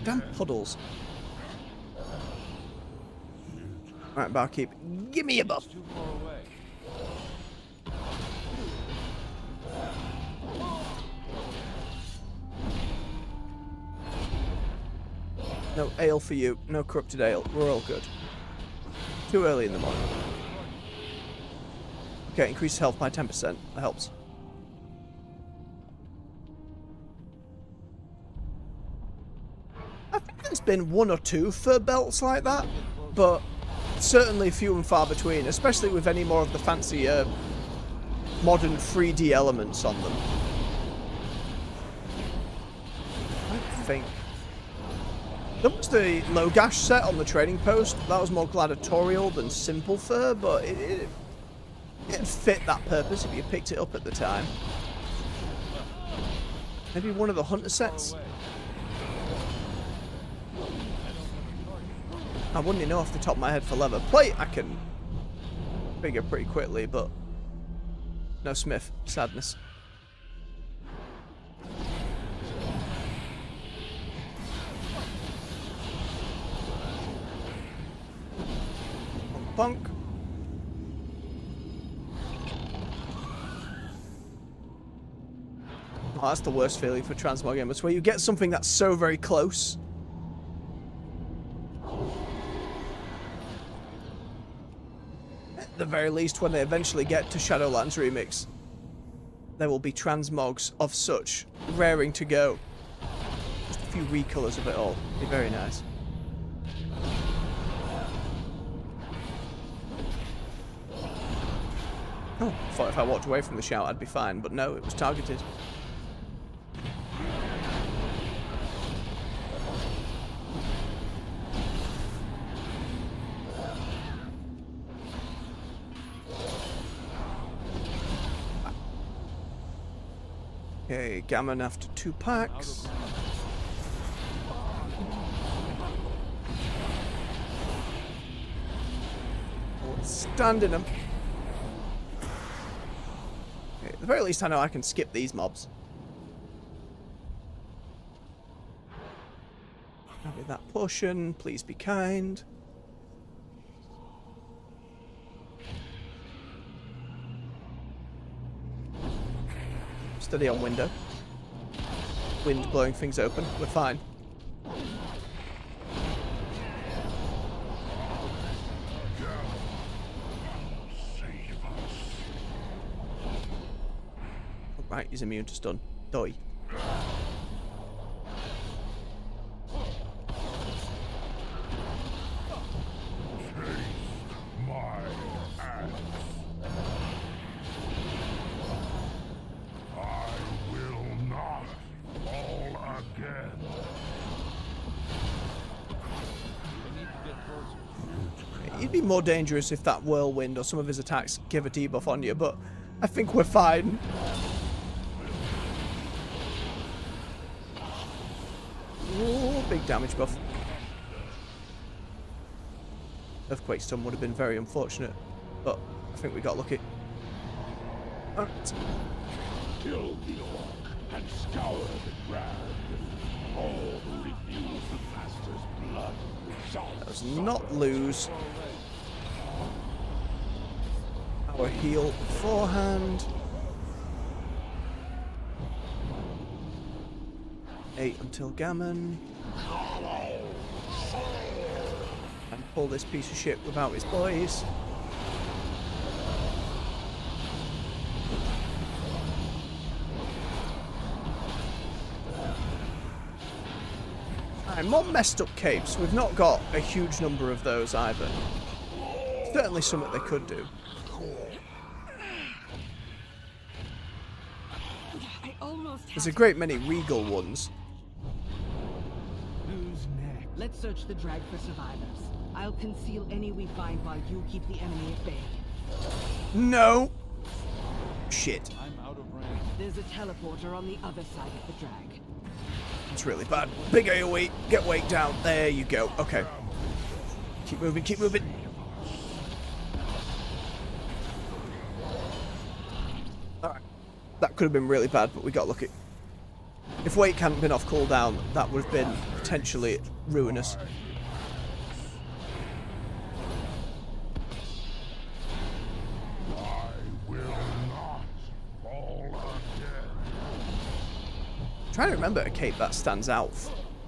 Damn puddles. Alright, barkeep, give me a buff. No ale for you. No corrupted ale. We're all good. Too early in the morning. Okay, increase health by 10%. That helps. I think there's been 1 or 2 fur belts like that, but certainly few and far between, especially with any more of the fancy modern 3D elements on them. I think. There was the Logash set on the trading post. That was more gladiatorial than simple fur, but it fit that purpose if you picked it up at the time. Maybe one of the hunter sets? I wouldn't know off the top of my head for leather. Plate I can figure pretty quickly, but no smith. Sadness. bonk. Oh, that's the worst feeling for transmog gamers, where you get something that's so very close. At the very least, when they eventually get to Shadowlands Remix, there will be transmogs of such raring to go. Just a few recolors of it all. Be very nice. Oh, I thought if I walked away from the shout I'd be fine, but no, it was targeted. Okay, Gammon after 2 packs. Oh, it's standing them. Okay, at the very least I know I can skip these mobs. Have that potion, please be kind. Steady on window. Wind blowing things open. We're fine. Right, he's immune to stun. Die. It'd be more dangerous if that whirlwind or some of his attacks give a debuff on you, but I think we're fine. Ooh, big damage buff. Earthquake stun would have been very unfortunate, but I think we got lucky. Alright. Kill the orc and scour the ground. All who refuse the master's blood shall Does not lose our heal beforehand. 8 until Gammon. And pull this piece of shit without his boys. And more messed up capes. We've not got a huge number of those either. Certainly something they could do. There's a great many regal ones. Who's next? Let's search the drag for survivors. I'll conceal any we find while you keep the enemy at bay. No! Shit. I'm out of range. There's a teleporter on the other side of the drag. It's really bad. Big AoE. Get weight down. There you go. Okay. Keep moving, keep moving. Alright. That could have been really bad, but we got lucky. If weight hadn't been off cooldown, that would have been potentially ruinous. I'm trying to remember a cape that stands out,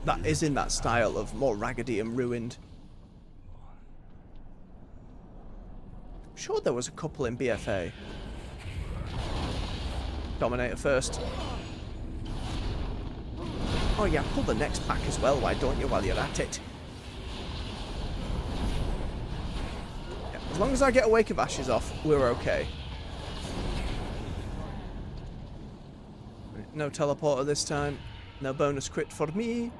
that is in that style of more raggedy and ruined. I'm sure there was a couple in BFA. Dominator first. Oh yeah, pull the next pack as well, why don't you, while you're at it? Yeah, as long as I get a Wake of Ashes off, we're okay. No teleporter this time. No bonus crit for me.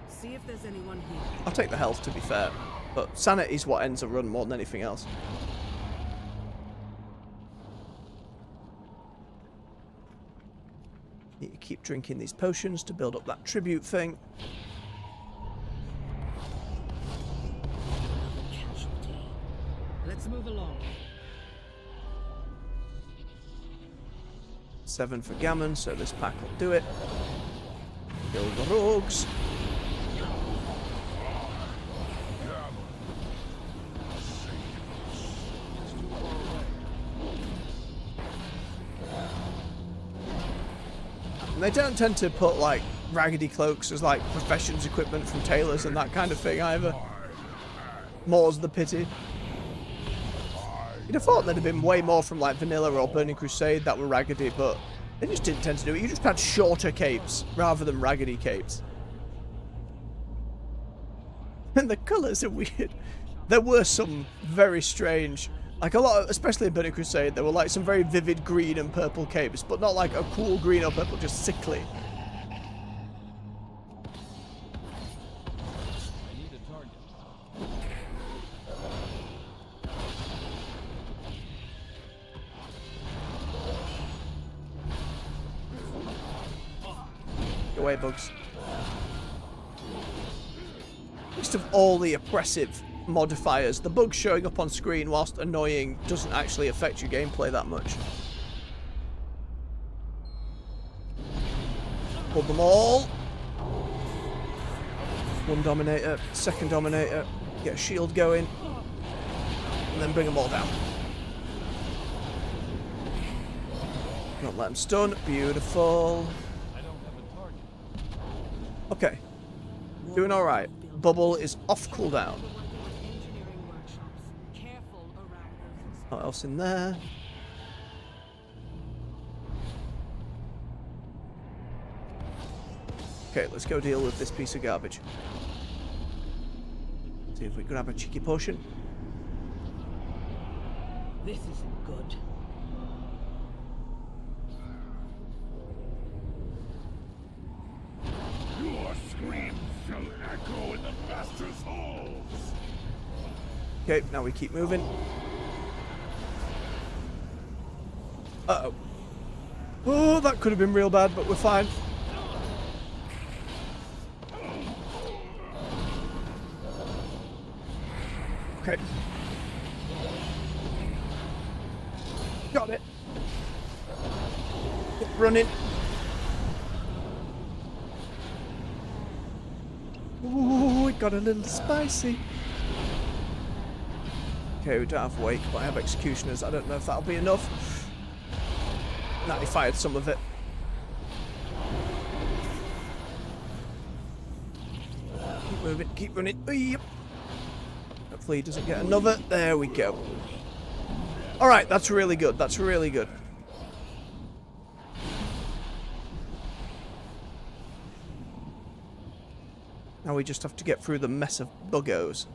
See if there's anyone here. I'll take the health, to be fair. But sanity's what ends a run more than anything else. Need to keep drinking these potions to build up that tribute thing. Let's move along. 7 for Gammon, so this pack will do it. Kill the rogues. And they don't tend to put like raggedy cloaks as like professions equipment from tailors and that kind of thing either. More's the pity. You'd have thought there'd have been way more from like Vanilla or Burning Crusade that were raggedy, but they just didn't tend to do it. You just had shorter capes rather than raggedy capes. And the colours are weird. There were some very strange, like a lot of, especially in Burning Crusade, there were like some very vivid green and purple capes, but not like a cool green or purple, just sickly. I need a target. Go away, bugs. Least of all the oppressive modifiers, the bugs showing up on screen whilst annoying doesn't actually affect your gameplay that much. Pull them all. One Dominator, second Dominator, get a shield going, and then bring them all down. Don't let them stun. Beautiful. I don't have a target. Okay. Doing alright. Bubble is off cooldown. What else in there? Okay, let's go deal with this piece of garbage. See if we grab a cheeky potion. This isn't good. Your screams shall echo in the Master's halls. Okay, now we keep moving. Uh-oh. Oh, that could have been real bad, but we're fine. Okay. Got it. Get running. Ooh, it got a little spicy. Okay, we don't have Wake, but I have Executioners. I don't know if that'll be enough. Nah, he fired some of it. Keep moving, keep running. Yep. Hopefully he doesn't get another. There we go. Alright, that's really good. That's really good. Now we just have to get through the mess of buggos.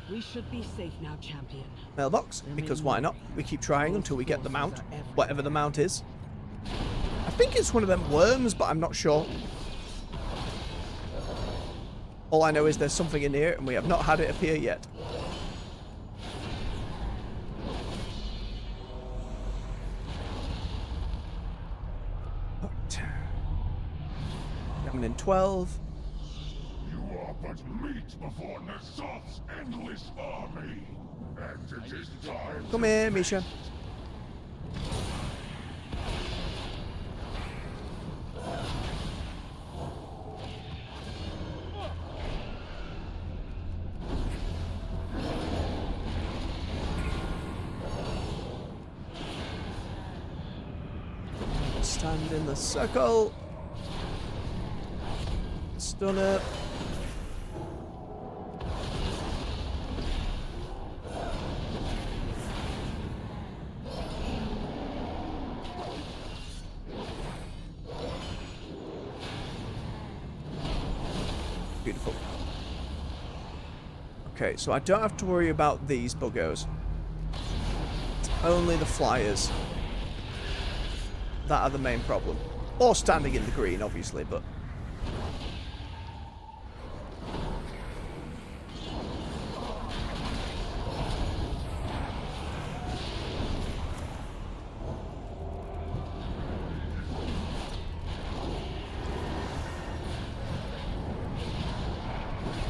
We should be safe now, champion. Mailbox, because why not? We keep trying until we get the mount, whatever the mount is. I think it's one of them worms, but I'm not sure. All I know is there's something in here, and we have not had it appear yet. Coming in 12. You are but meat before Nazoth's endless army. And it is time. Come here, Misha. Stand in the circle. Stunner. Beautiful. Okay, so I don't have to worry about these buggos. It's only the flyers that are the main problem. Or standing in the green, obviously, but...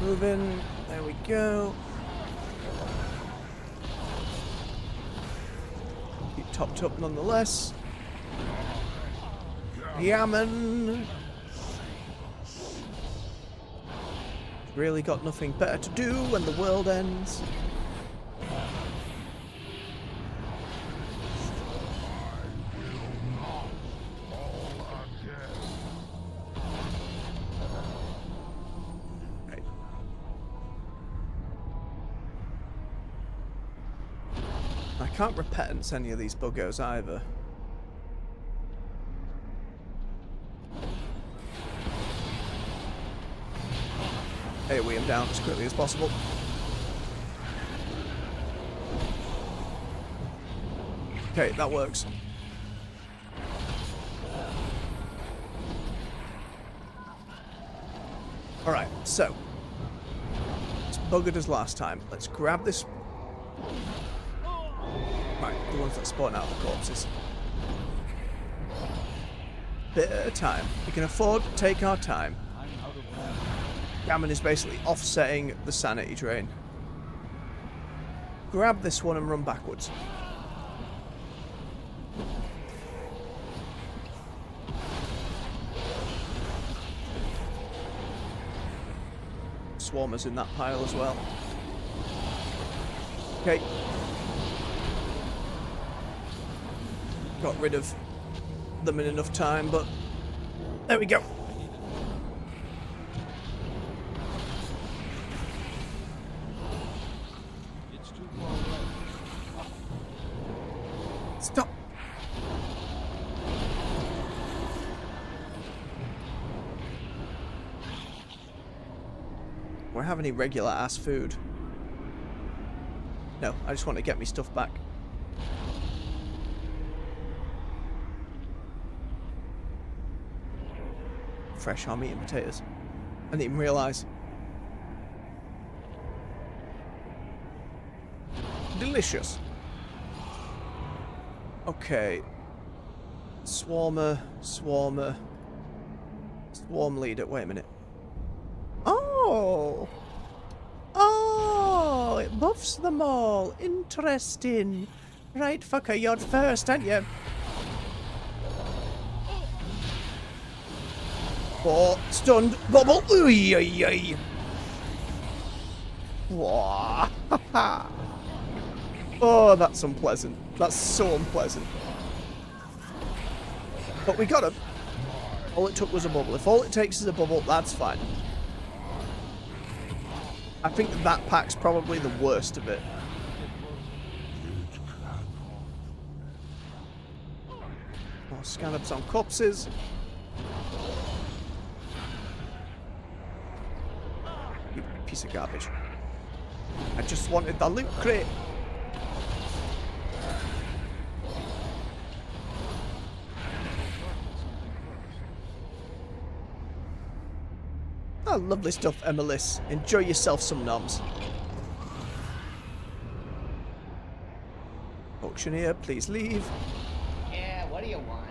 Moving. There we go. Keep topped up nonetheless. Yaman. Really got nothing better to do when the world ends. Can't repentance any of these buggos either. AoE him down as quickly as possible. Okay, that works. Alright, so. It's buggered as last time. Let's grab this. Right, the ones that spawn out of the corpses. Bit at a time. We can afford to take our time. Gammon is basically offsetting the sanity drain. Grab this one and run backwards. Swarmers in that pile as well. Okay. Got rid of them in enough time, but there we go. It's too far away. Stop. Do I have any regular ass food? No, I just want to get me stuff back. Fresh army and potatoes. I didn't even realise. Delicious. Okay. Swarm leader. Wait a minute. Oh! Oh! It buffs them all. Interesting. Right, fucker, you're first, aren't you? Oh, stunned. Bubble. Ooh, yay. Wah. Oh, that's unpleasant. That's so unpleasant. But we got him. All it took was a bubble. If all it takes is a bubble, that's fine. I think that pack's probably the worst of it. More scan-ups on corpses. You piece of garbage. I just wanted the loot crate. Oh, lovely stuff, Emilis. Enjoy yourself some noms. Auctioneer, please leave. Yeah, what do you want?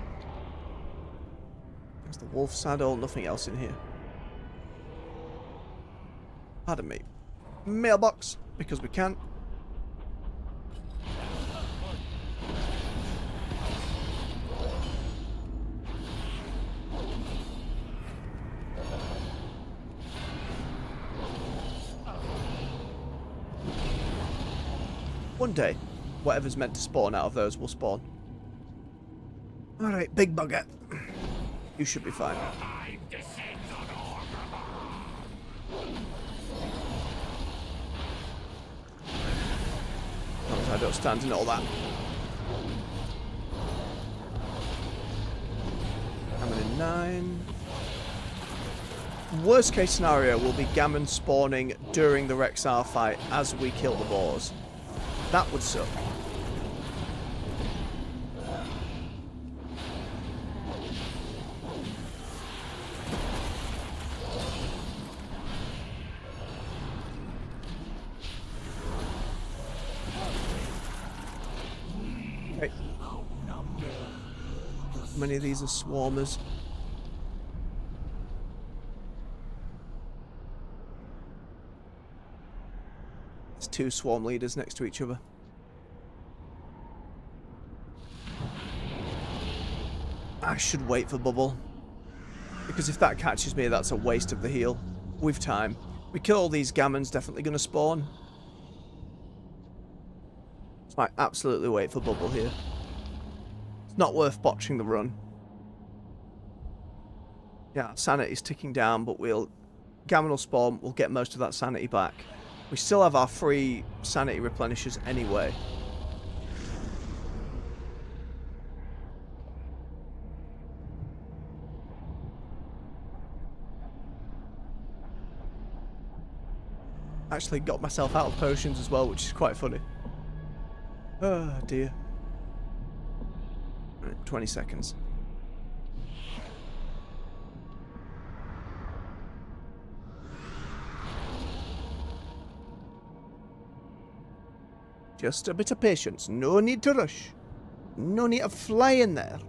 There's the wolf saddle, nothing else in here. Pardon me. Mailbox, because we can. One day, whatever's meant to spawn out of those will spawn. Alright, big bugger. You should be fine. As long as I don't stand in all that. I'm in 9. Worst case scenario will be Gammon spawning during the Rexar fight as we kill the boars. That would suck. Okay. How many of these are swarmers? Two swarm leaders next to each other. I should wait for bubble, because if that catches me, that's a waste of the heal. With time, we kill all these gammons, definitely going to spawn. So I absolutely wait for bubble here. It's not worth botching the run. Yeah, sanity's ticking down, but gammon will spawn. We'll get most of that sanity back. We still have our free sanity replenishers anyway. Actually got myself out of potions as well, which is quite funny. Oh dear. Right, 20 seconds. Just a bit of patience. No need to rush. No need to fly in there.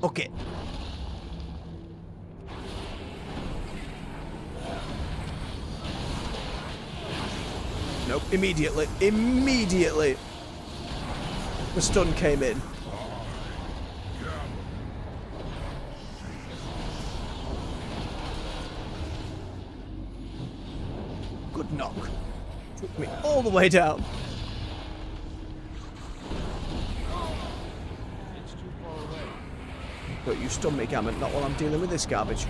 Okay. Nope, immediately. Immediately. The stun came in. Good knock. Took me all the way down. It's too far away. But you stun me, Gammon, not while I'm dealing with this garbage.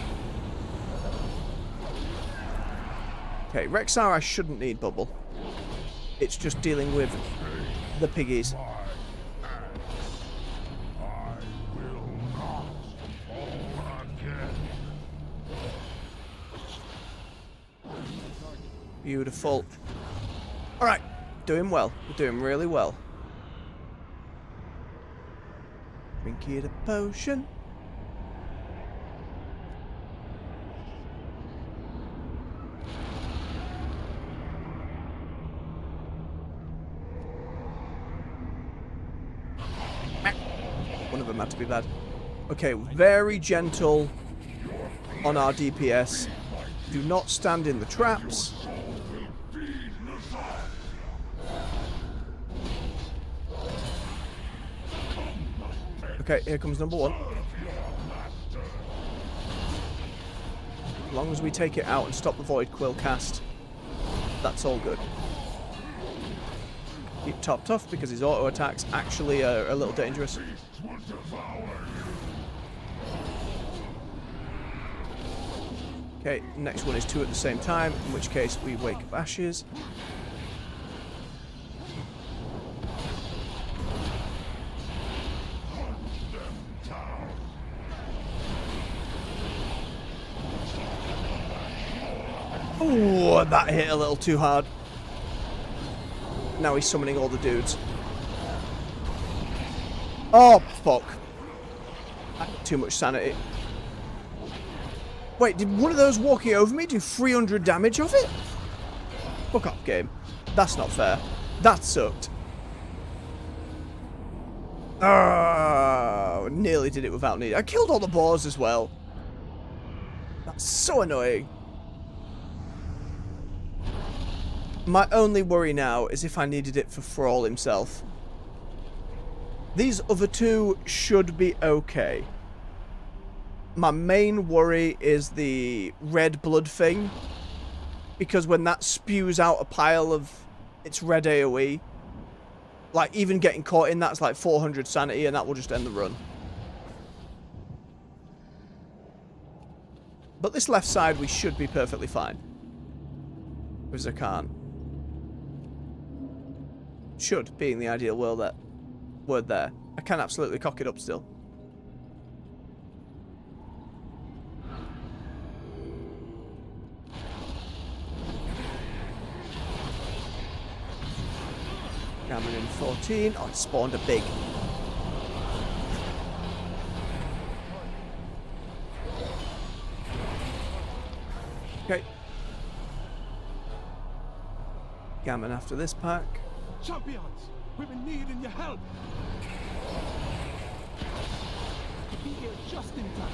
Okay, Rexar I shouldn't need bubble. It's just dealing with the piggies. Beautiful. Alright, doing well. We're doing really well. Drink you the potion. One of them had to be bad. Okay, very gentle on our DPS. Do not stand in the traps. Okay, here comes number one. As long as we take it out and stop the Void Quill cast, that's all good. Keep topped off because his auto attacks actually are a little dangerous. Okay, next one is two at the same time, in which case we wake up Ashes. Oh, that hit a little too hard. Now he's summoning all the dudes. Oh, fuck. Too much sanity. Wait, did one of those walking over me do 300 damage of it? Fuck off, game. That's not fair. That sucked. Oh, nearly did it without need. I killed all the boars as well. That's so annoying. My only worry now is if I needed it for Thrall himself. These other two should be okay. My main worry is the red blood thing. Because when that spews out a pile of its red AoE, like even getting caught in that's like 400 sanity and that will just end the run. But this left side we should be perfectly fine. With Zakan. Should, being the ideal word there. I can absolutely cock it up still. Gammon in 14. Oh, it spawned a big. Okay. Gammon after this pack. Champions, we've been needing your help. Be here just in time.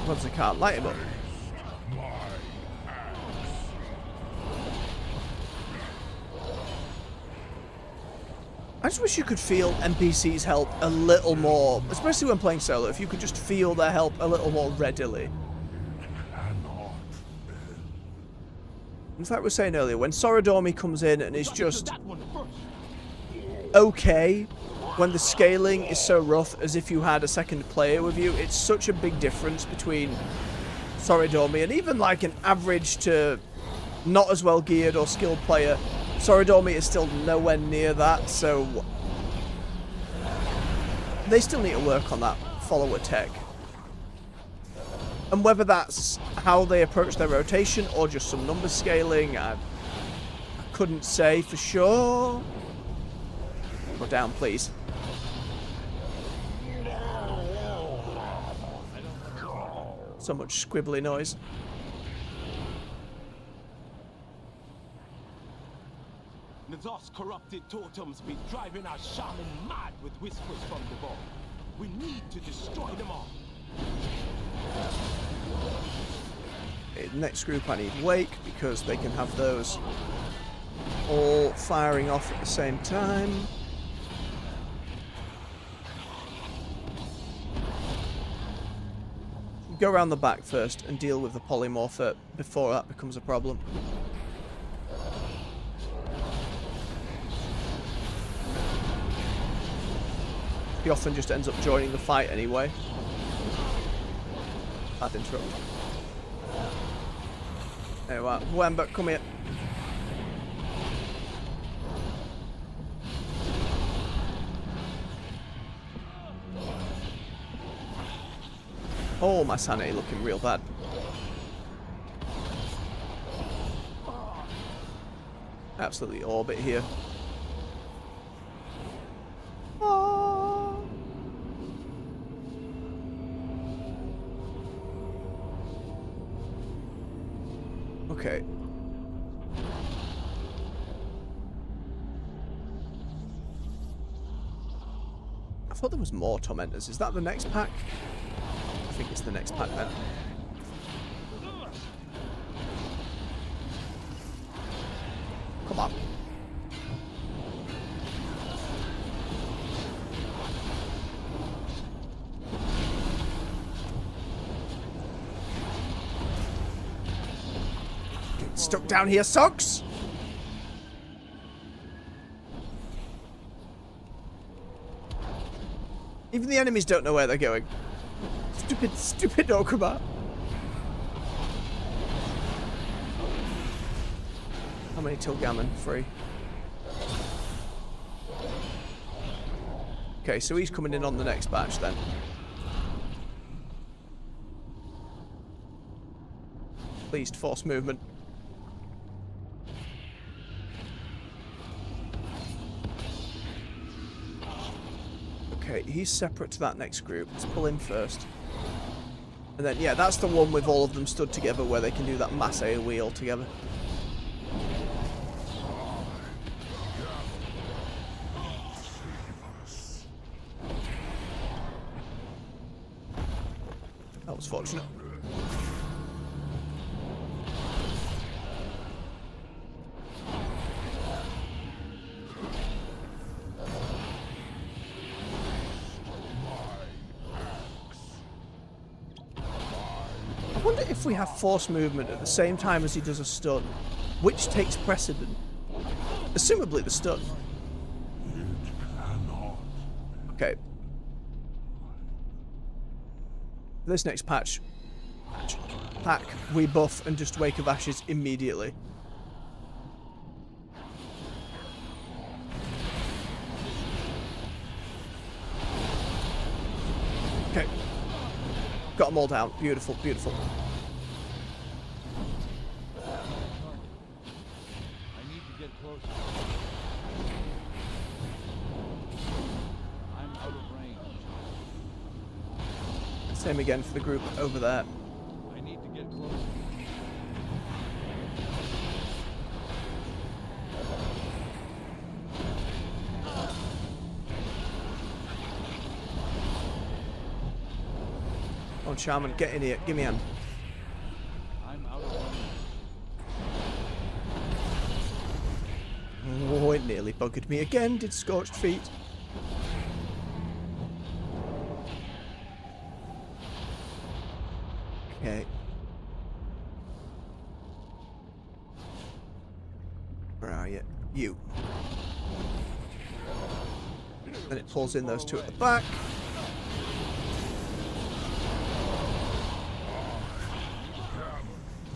Once I can't light him up. I just wish you could feel NPCs help a little more, especially when playing solo, if you could just feel their help a little more readily. It's like we were saying earlier, when Sorodormi comes in and is just okay, when the scaling is so rough as if you had a second player with you, it's such a big difference between Sorodormi and even like an average to not as well geared or skilled player. Sorodormi is still nowhere near that, so they still need to work on that follower tech. And whether that's how they approach their rotation or just some number scaling, I couldn't say for sure. Go down, please. So much squibbly noise. Nazoth's corrupted totems be driving our shaman mad with whispers from the vault. We need to destroy them all. Okay, next group I need Wake because they can have those all firing off at the same time. Go around the back first and deal with the polymorpher before that becomes a problem. He often just ends up joining the fight anyway. Bad interrupt. There you are. Wemba, come here. Oh, my sanity looking real bad. Absolutely orbit here. Okay. I thought there was more tormentors. Is that the next pack? I think it's the next pack then. Come on. Get stuck down here, socks! Even the enemies don't know where they're going. Stupid Orgrimmar. How many Tilgammon? 3. Okay, so he's coming in on the next batch then. Pleased force movement. Okay, he's separate to that next group. Let's pull him first. And then, yeah, that's the one with all of them stood together where they can do that mass AoE all together. That was fortunate. I wonder if we have force movement at the same time as he does a stun, which takes precedent? Assumably the stun. Okay. This next pack, we buff and just Wake of Ashes immediately. Okay. Got them all down. Beautiful, beautiful. I need to get closer. I'm out of range. Same again for the group over there. I need to get closer. On Shaman, get in here. Give me a hand. I'm out of range. Oh, it nearly buggered me again, did Scorched Feet. Okay. Where are you? You. Then it pulls in those two at the back.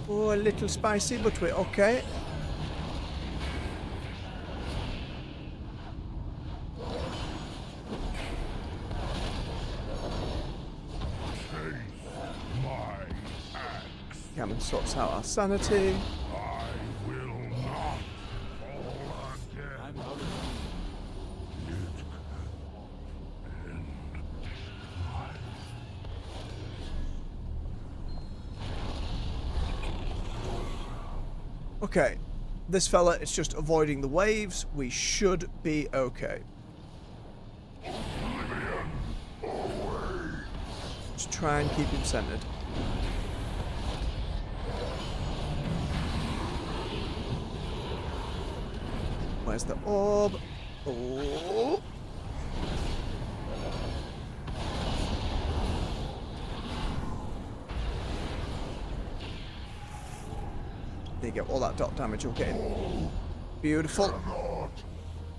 Oh, a little spicy, but we're okay. Gammon sorts out our sanity. I will not fall again. I'm out of range. It can end life. Okay, this fella is just avoiding the waves. We should be okay. Just try and keep him centered. Where's the orb? Oh. There you go, all that dot damage will get in. Beautiful. Not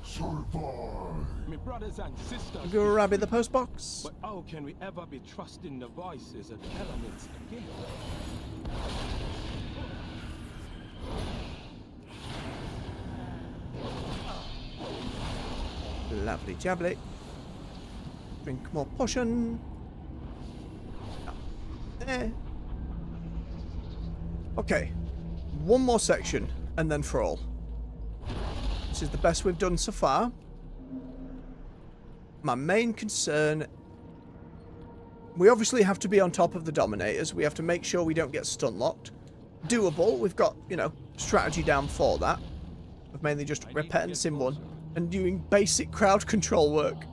survive. My brothers and sisters. Grab in the post box. But how can we ever be trusting the voices of elements again? Lovely jabbly. Drink more potion. There. Okay. One more section, and then for all. This is the best we've done so far. My main concern... We obviously have to be on top of the Dominators. We have to make sure we don't get stun-locked. Doable. We've got, you know, strategy down for that. Of mainly just repentance in one. And doing basic crowd control work.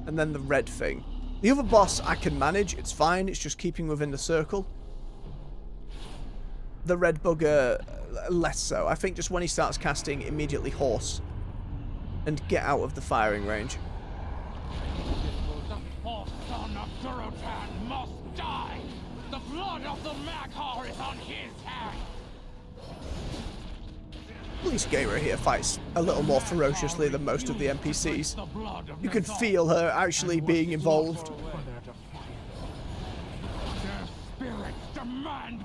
And then the red thing. The other boss I can manage, it's fine, it's just keeping within the circle. The red bugger, less so. I think just when he starts casting, immediately horse. And get out of the firing range. The false son of Durotan must die! The blood of the Maghar is on his hands! At least Gaira here fights a little more ferociously than most of the NPCs. You can feel her actually being involved.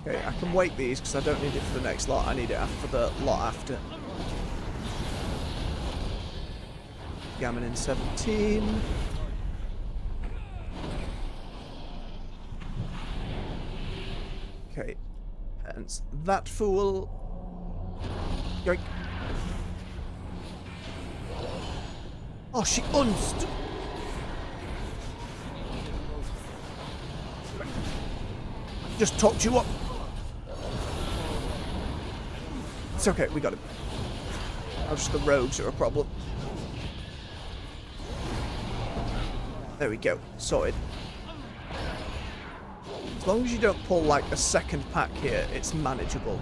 Okay, I can wait these because I don't need it for the next lot. I need it for the lot after. Gammon in 17. Okay, and that fool. Yoink. Oh, she unst. Just talked you up. It's okay, we got him. Oh, just the rogues are a problem. There we go, sorted. As long as you don't pull like a second pack here, it's manageable.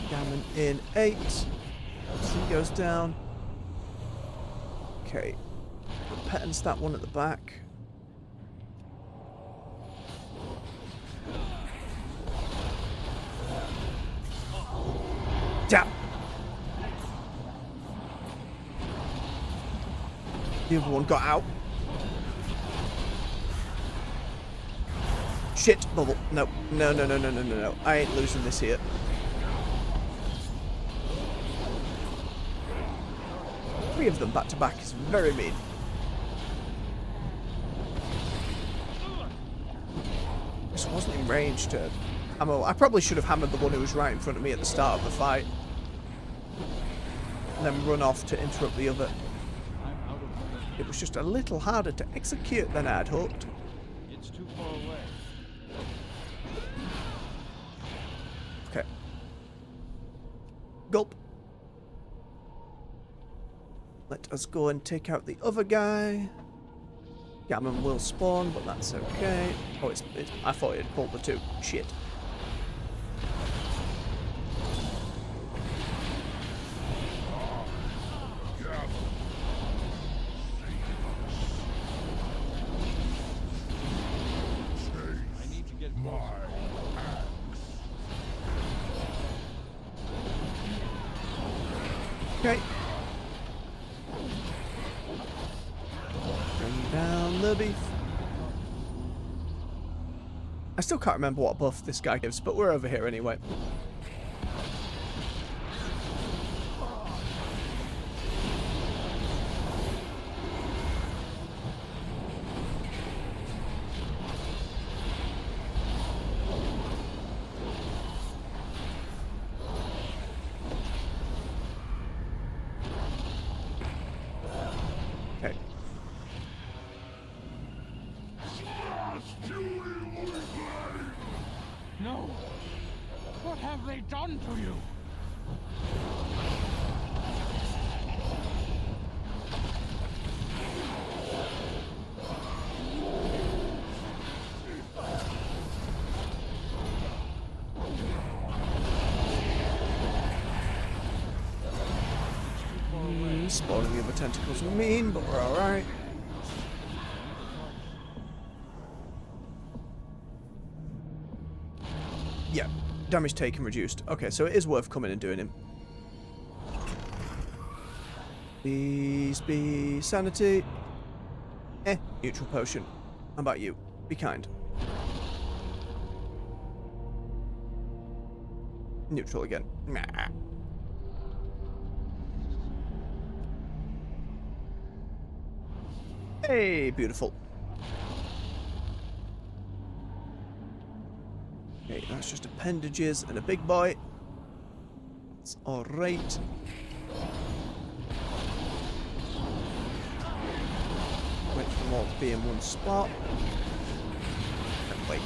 Gammon in 8. C goes down. Okay. Repentance that one at the back. Damn. The other one got out. Shit, bubble. No. No, no, no, no, no, no, no. I ain't losing this here. Three of them back to back is very mean. This wasn't in range to ammo. I probably should have hammered the one who was right in front of me at the start of the fight. And then run off to interrupt the other. It was just a little harder to execute than I'd hoped. It's too far away. Okay. Gulp. Let us go and take out the other guy. Gammon will spawn, but that's okay. Oh, it's I thought it had pulled the two. Shit. I need to get closer. Okay. Bring down the beef. I still can't remember what buff this guy gives, but we're over here anyway. No. What have they done to you? Spawning the other tentacles are mean, but we're alright. Yeah, damage taken reduced. Okay, so it is worth coming and doing him. Please be sanity. Neutral potion. How about you? Be kind. Neutral again. Nah. Hey, beautiful. Okay, that's just appendages and a big boy. It's alright. Wait for them all to be in one spot. And wait.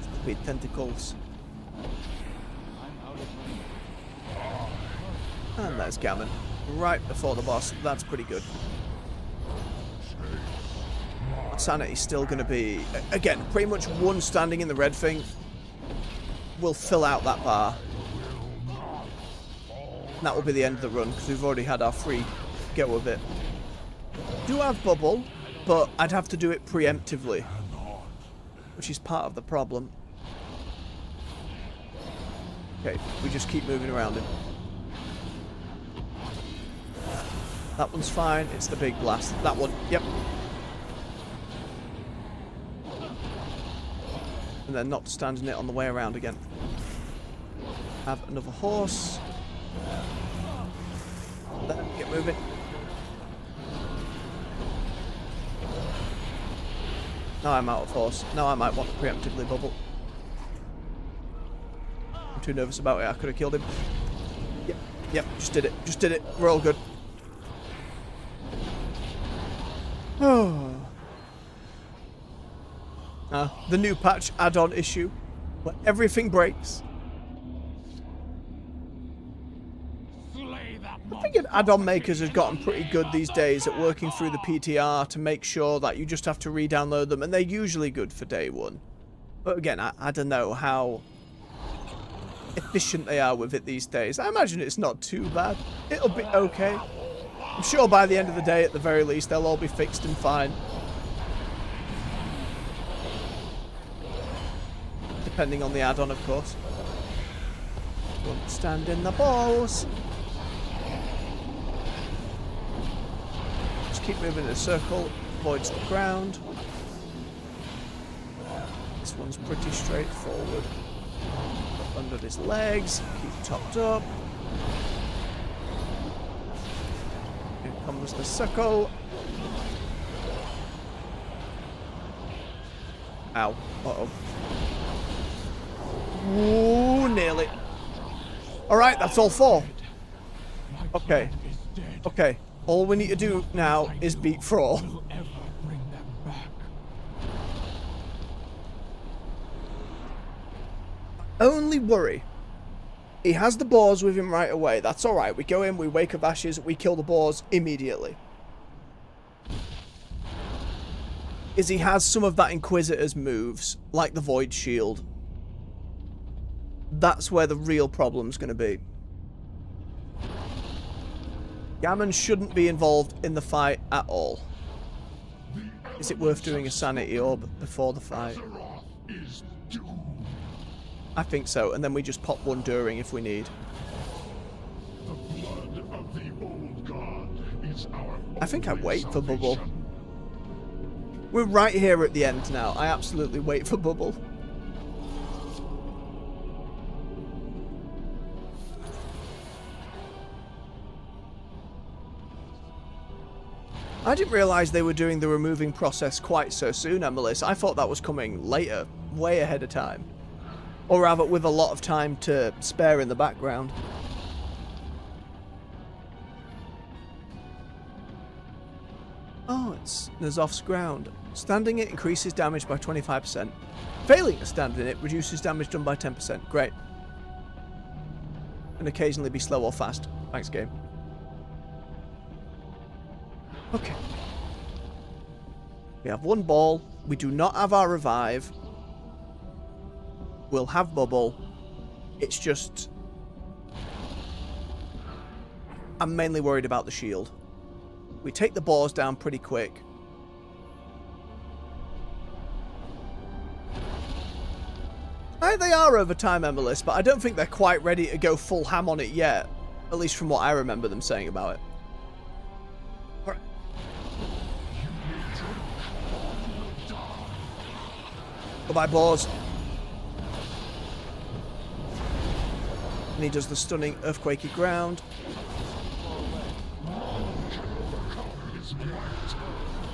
Stupid tentacles. And there's Gammon. Right before the boss. That's pretty good. Sanity's still going to be... Again, pretty much one standing in the red thing will fill out that bar. And that will be the end of the run, because we've already had our free go of it. Do have bubble, but I'd have to do it preemptively, which is part of the problem. Okay, we just keep moving around him. That one's fine. It's the big blast. That one, yep. And then not standing it on the way around again. Have another horse. There, get moving. Now I'm out of horse. Now I might want to preemptively bubble. I'm too nervous about it. I could have killed him. Yep, just did it. Just did it. We're all good. Oh. The new patch add-on issue where everything breaks. I think add-on makers have gotten pretty good these days at working through the PTR to make sure that you just have to re-download them, and they're usually good for day one. But again, I don't know how efficient they are with it these days. I imagine it's not too bad. It'll be okay. I'm sure by the end of the day, at the very least, they'll all be fixed and fine. Depending on the add-on, of course. Don't stand in the balls. Just keep moving in a circle. Avoids the ground. This one's pretty straightforward. Under his legs. Keep topped up. Here comes the circle. Ow. Uh-oh. Ooh, nearly. Alright, that's all four. Okay. Okay. All we need to do now is beat Thrall. Only worry. He has the boars with him right away. That's alright. We go in, we wake up ashes, we kill the boars immediately. Is he has some of that Inquisitor's moves, like the Void Shield. That's where the real problem's going to be. Gammon shouldn't be involved in the fight at all. Is it worth doing a sanity orb before the fight? I think so, and then we just pop one during if we need. The blood of the old god is our I think I wait for Bubble. We're right here at the end now. I absolutely wait for Bubble. I didn't realise they were doing the removing process quite so soon, Emilis. I thought that was coming later, way ahead of time. Or rather, with a lot of time to spare in the background. Oh, it's Nazoth's ground. Standing it increases damage by 25%. Failing to stand in it reduces damage done by 10%. Great. And occasionally be slow or fast. Thanks, game. Okay. We have one ball. We do not have our revive. We'll have bubble. It's just... I'm mainly worried about the shield. We take the boars down pretty quick. They are over time, Emilis, but I don't think they're quite ready to go full ham on it yet. At least from what I remember them saying about it. Alright. Goodbye, boars. And he does the stunning earthquakey ground.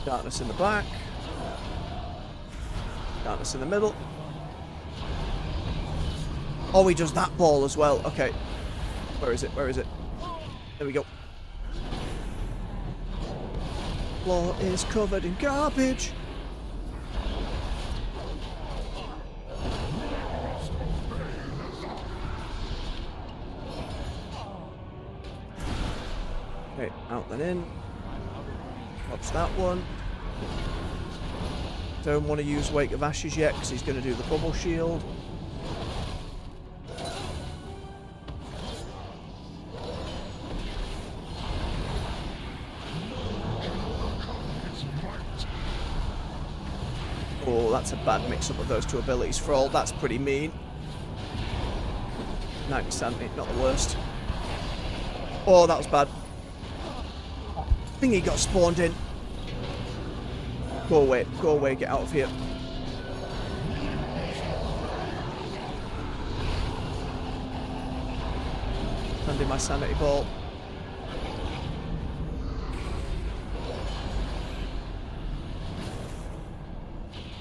Darkness in the back. Darkness in the middle. Oh, he does that ball as well. Okay. Where is it? Where is it? There we go. Floor is covered in garbage. Okay, out then in. Watch that one. Don't want to use Wake of Ashes yet because he's going to do the bubble shield. Oh, that's a bad mix-up of those two abilities. Thrall, that's pretty mean. 90 sanity, not the worst. Oh, that was bad. Thingy got spawned in. Go away, get out of here. Landing my sanity ball.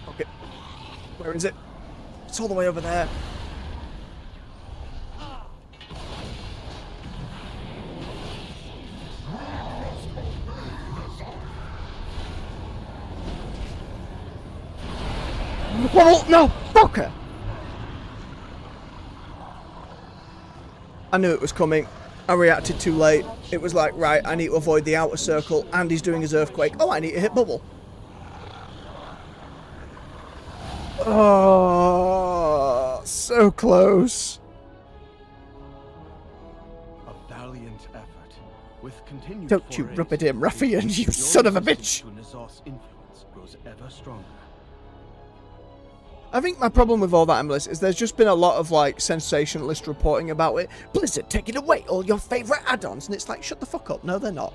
Okay. Where is it? It's all the way over there. Oh, no! Fucker! I knew it was coming. I reacted too late. It was like, right, I need to avoid the outer circle, and he's doing his earthquake. Oh, I need to hit bubble. Oh, so close. A valiant effort. With continued Don't you forays rub it in, into ruffian, the you your son of a resistance bitch. to N'Zoth's influence grows ever stronger. I think my problem with all that, Emilis, is there's just been a lot of, like, sensationalist reporting about it. Blizzard taking away all your favourite add-ons, and it's like, shut the fuck up. No, they're not.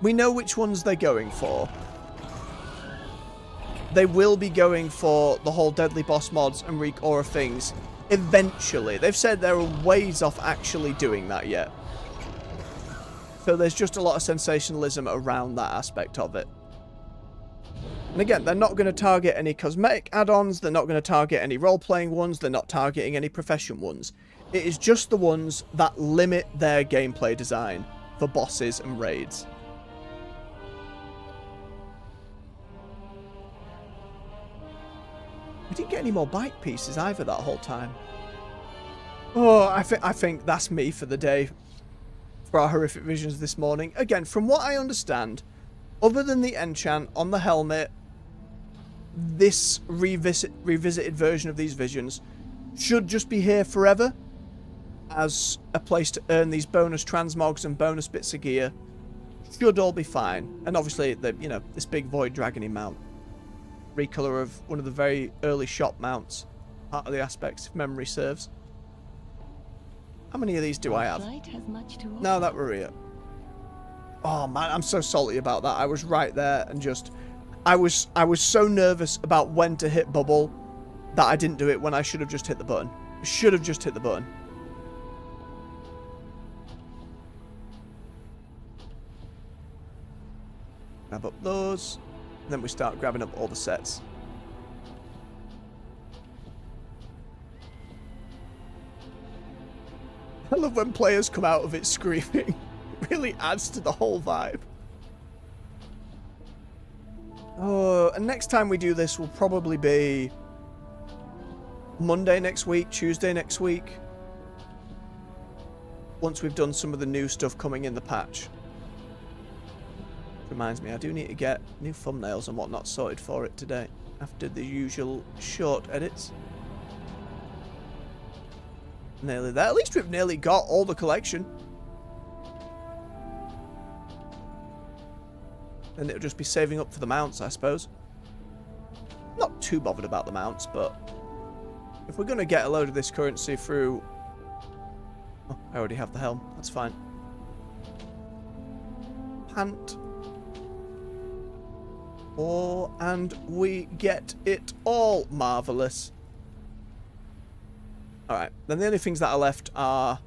We know which ones they're going for. They will be going for the whole Deadly Boss mods and Reek Aura things eventually. They've said they're ways off actually doing that yet. So there's just a lot of sensationalism around that aspect of it. And again, they're not going to target any cosmetic add-ons, they're not going to target any role-playing ones, they're not targeting any profession ones. It is just the ones that limit their gameplay design for bosses and raids. We didn't get any more bike pieces either that whole time. Oh, I think that's me for the day. For our horrific visions this morning. Again, from what I understand, other than the enchant on the helmet, this revisited version of these visions should just be here forever as a place to earn these bonus transmogs and bonus bits of gear. Should all be fine. And obviously, this big void dragony mount. Recolor of one of the very early shop mounts. Part of the aspects, if memory serves. How many of these do I have? No, that were here. Oh man, I'm so salty about that. I was right there and just... I was so nervous about when to hit bubble that I didn't do it when I should have just hit the button. I should have just hit the button. Grab up those. And then we start grabbing up all the sets. I love when players come out of it screaming. It really adds to the whole vibe. and next time we do this will probably be Monday next week, Tuesday next week. Once we've done some of the new stuff coming in the patch. Reminds me, I do need to get new thumbnails and whatnot sorted for it today. After the usual short edits. Nearly there. At least we've nearly got all the collection. And it'll just be saving up for the mounts, I suppose. Not too bothered about the mounts, but if we're going to get a load of this currency through... Oh, I already have the helm. That's fine. Pant. Oh, and we get it all. Marvellous. Alright, then the only things that are left are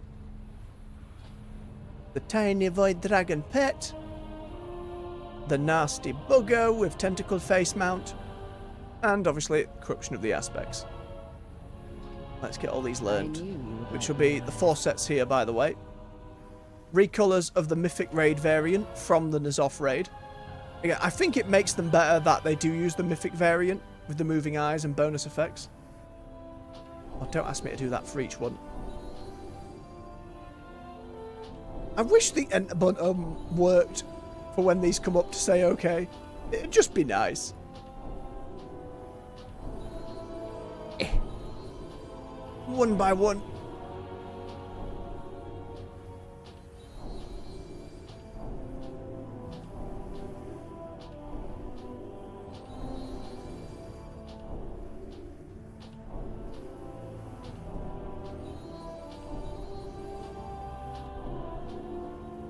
the tiny void dragon pet, the nasty bugger with tentacle face mount, and obviously corruption of the aspects. Let's get all these learned, which will be the 4 sets here, by the way. Recolors of the Mythic Raid variant from the N'Zoth Raid. Again, I think it makes them better that they do use the Mythic variant with the moving eyes and bonus effects. Oh, don't ask me to do that for each one. I wish the enter button worked for when these come up to say okay. It'd just be nice. One by one.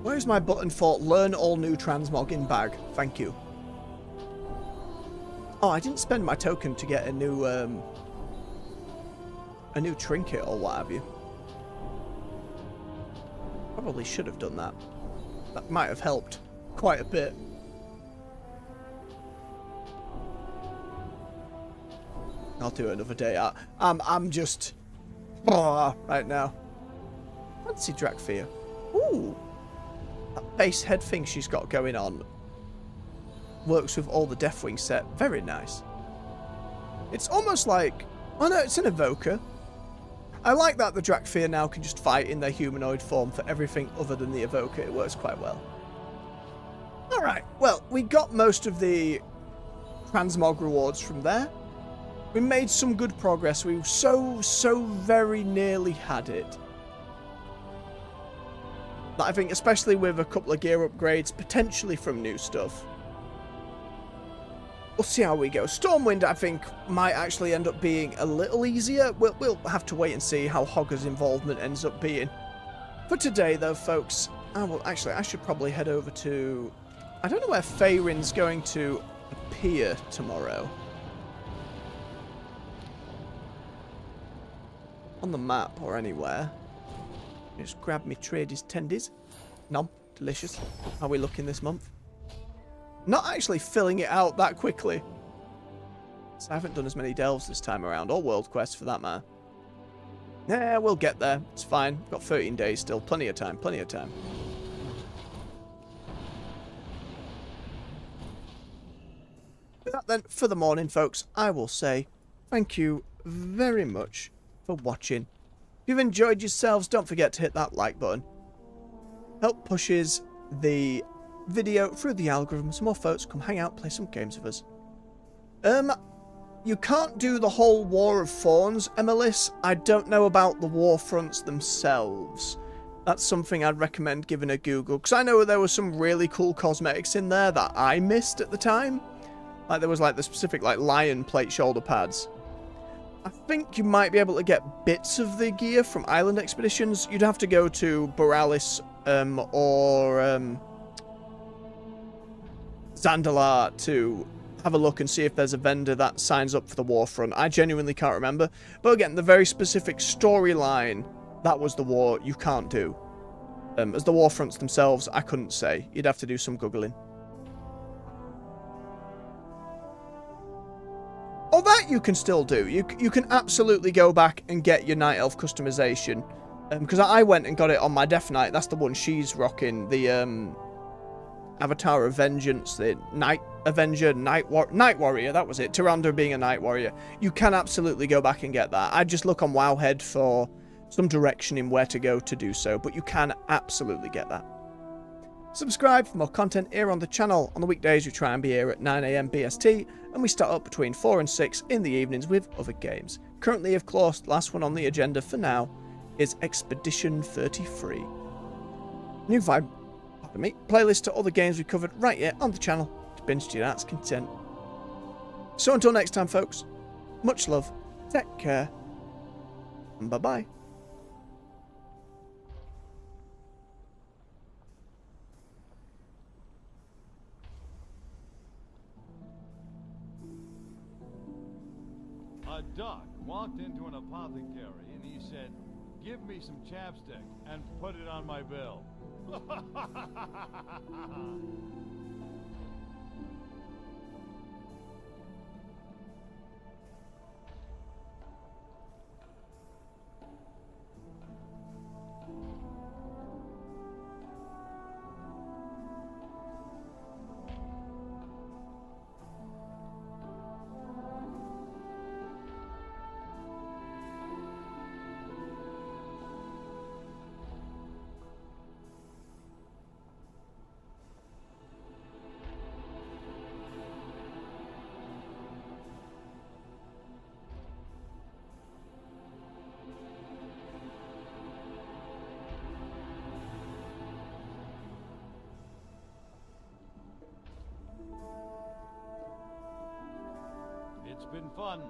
Where's my button for learn all new transmog in bag? Thank you. Oh, I didn't spend my token to get a new trinket or what have you. Probably should have done that. That might have helped quite a bit. I'll do it another day. I'm just right now. Fancy Drakthea. Ooh. That base head thing she's got going on works with all the Deathwing set. Very nice. It's almost like... Oh no, it's an evoker. I like that the Drakthea now can just fight in their humanoid form for everything other than the evoker. It works quite well. Alright, well, we got most of the transmog rewards from there. We made some good progress. We so very nearly had it. I think especially with a couple of gear upgrades, potentially from new stuff. We'll see how we go. Stormwind, I think, might actually end up being a little easier. We'll have to wait and see how Hogger's involvement ends up being. For today, though, folks, I should probably head over to... I don't know where Feyrin's going to appear tomorrow. On the map or anywhere. Just grab me tradies tendies. Nom. Delicious. How are we looking this month? Not actually filling it out that quickly. So I haven't done as many delves this time around. Or world quests for that matter. Yeah, we'll get there. It's fine. We've got 13 days still. Plenty of time. Plenty of time. With that then, for the morning, folks, I will say thank you very much for watching. If you've enjoyed yourselves, don't forget to hit that like button. Help pushes the video through the algorithm so more folks come hang out, play some games with us. You can't do the whole War of Thorns, Emilis. I don't know about the war fronts themselves. That's something I'd recommend giving a Google, because I know there were some really cool cosmetics in there that I missed at the time. Like there was like the specific like lion plate shoulder pads. I think you might be able to get bits of the gear from Island Expeditions. You'd have to go to Borealis or Zandalar to have a look and see if there's a vendor that signs up for the Warfront. I genuinely can't remember. But again, the very specific storyline, that was the war, you can't do. As the Warfronts themselves, I couldn't say. You'd have to do some Googling. Or that you can still do. You can absolutely go back and get your Night Elf customization. Because I went and got it on my Death Knight. That's the one she's rocking. The Avatar of Vengeance. The Night Avenger, Night Warrior, that was it. Tyrande being a Night Warrior. You can absolutely go back and get that. I'd just look on Wowhead for some direction in where to go to do so, but you can absolutely get that. Subscribe for more content here on the channel. On the weekdays we try and be here at 9 AM BST, and we start up between 4 and 6 in the evenings with other games. Currently, of course, last one on the agenda for now is Expedition 33. New vibe, pardon me, playlist to other games we covered right here on the channel to binge to your heart's content. So until next time, folks, much love, take care, and bye-bye. A duck walked into an apothecary and he said, "Give me some chapstick and put it on my bill." It's been fun.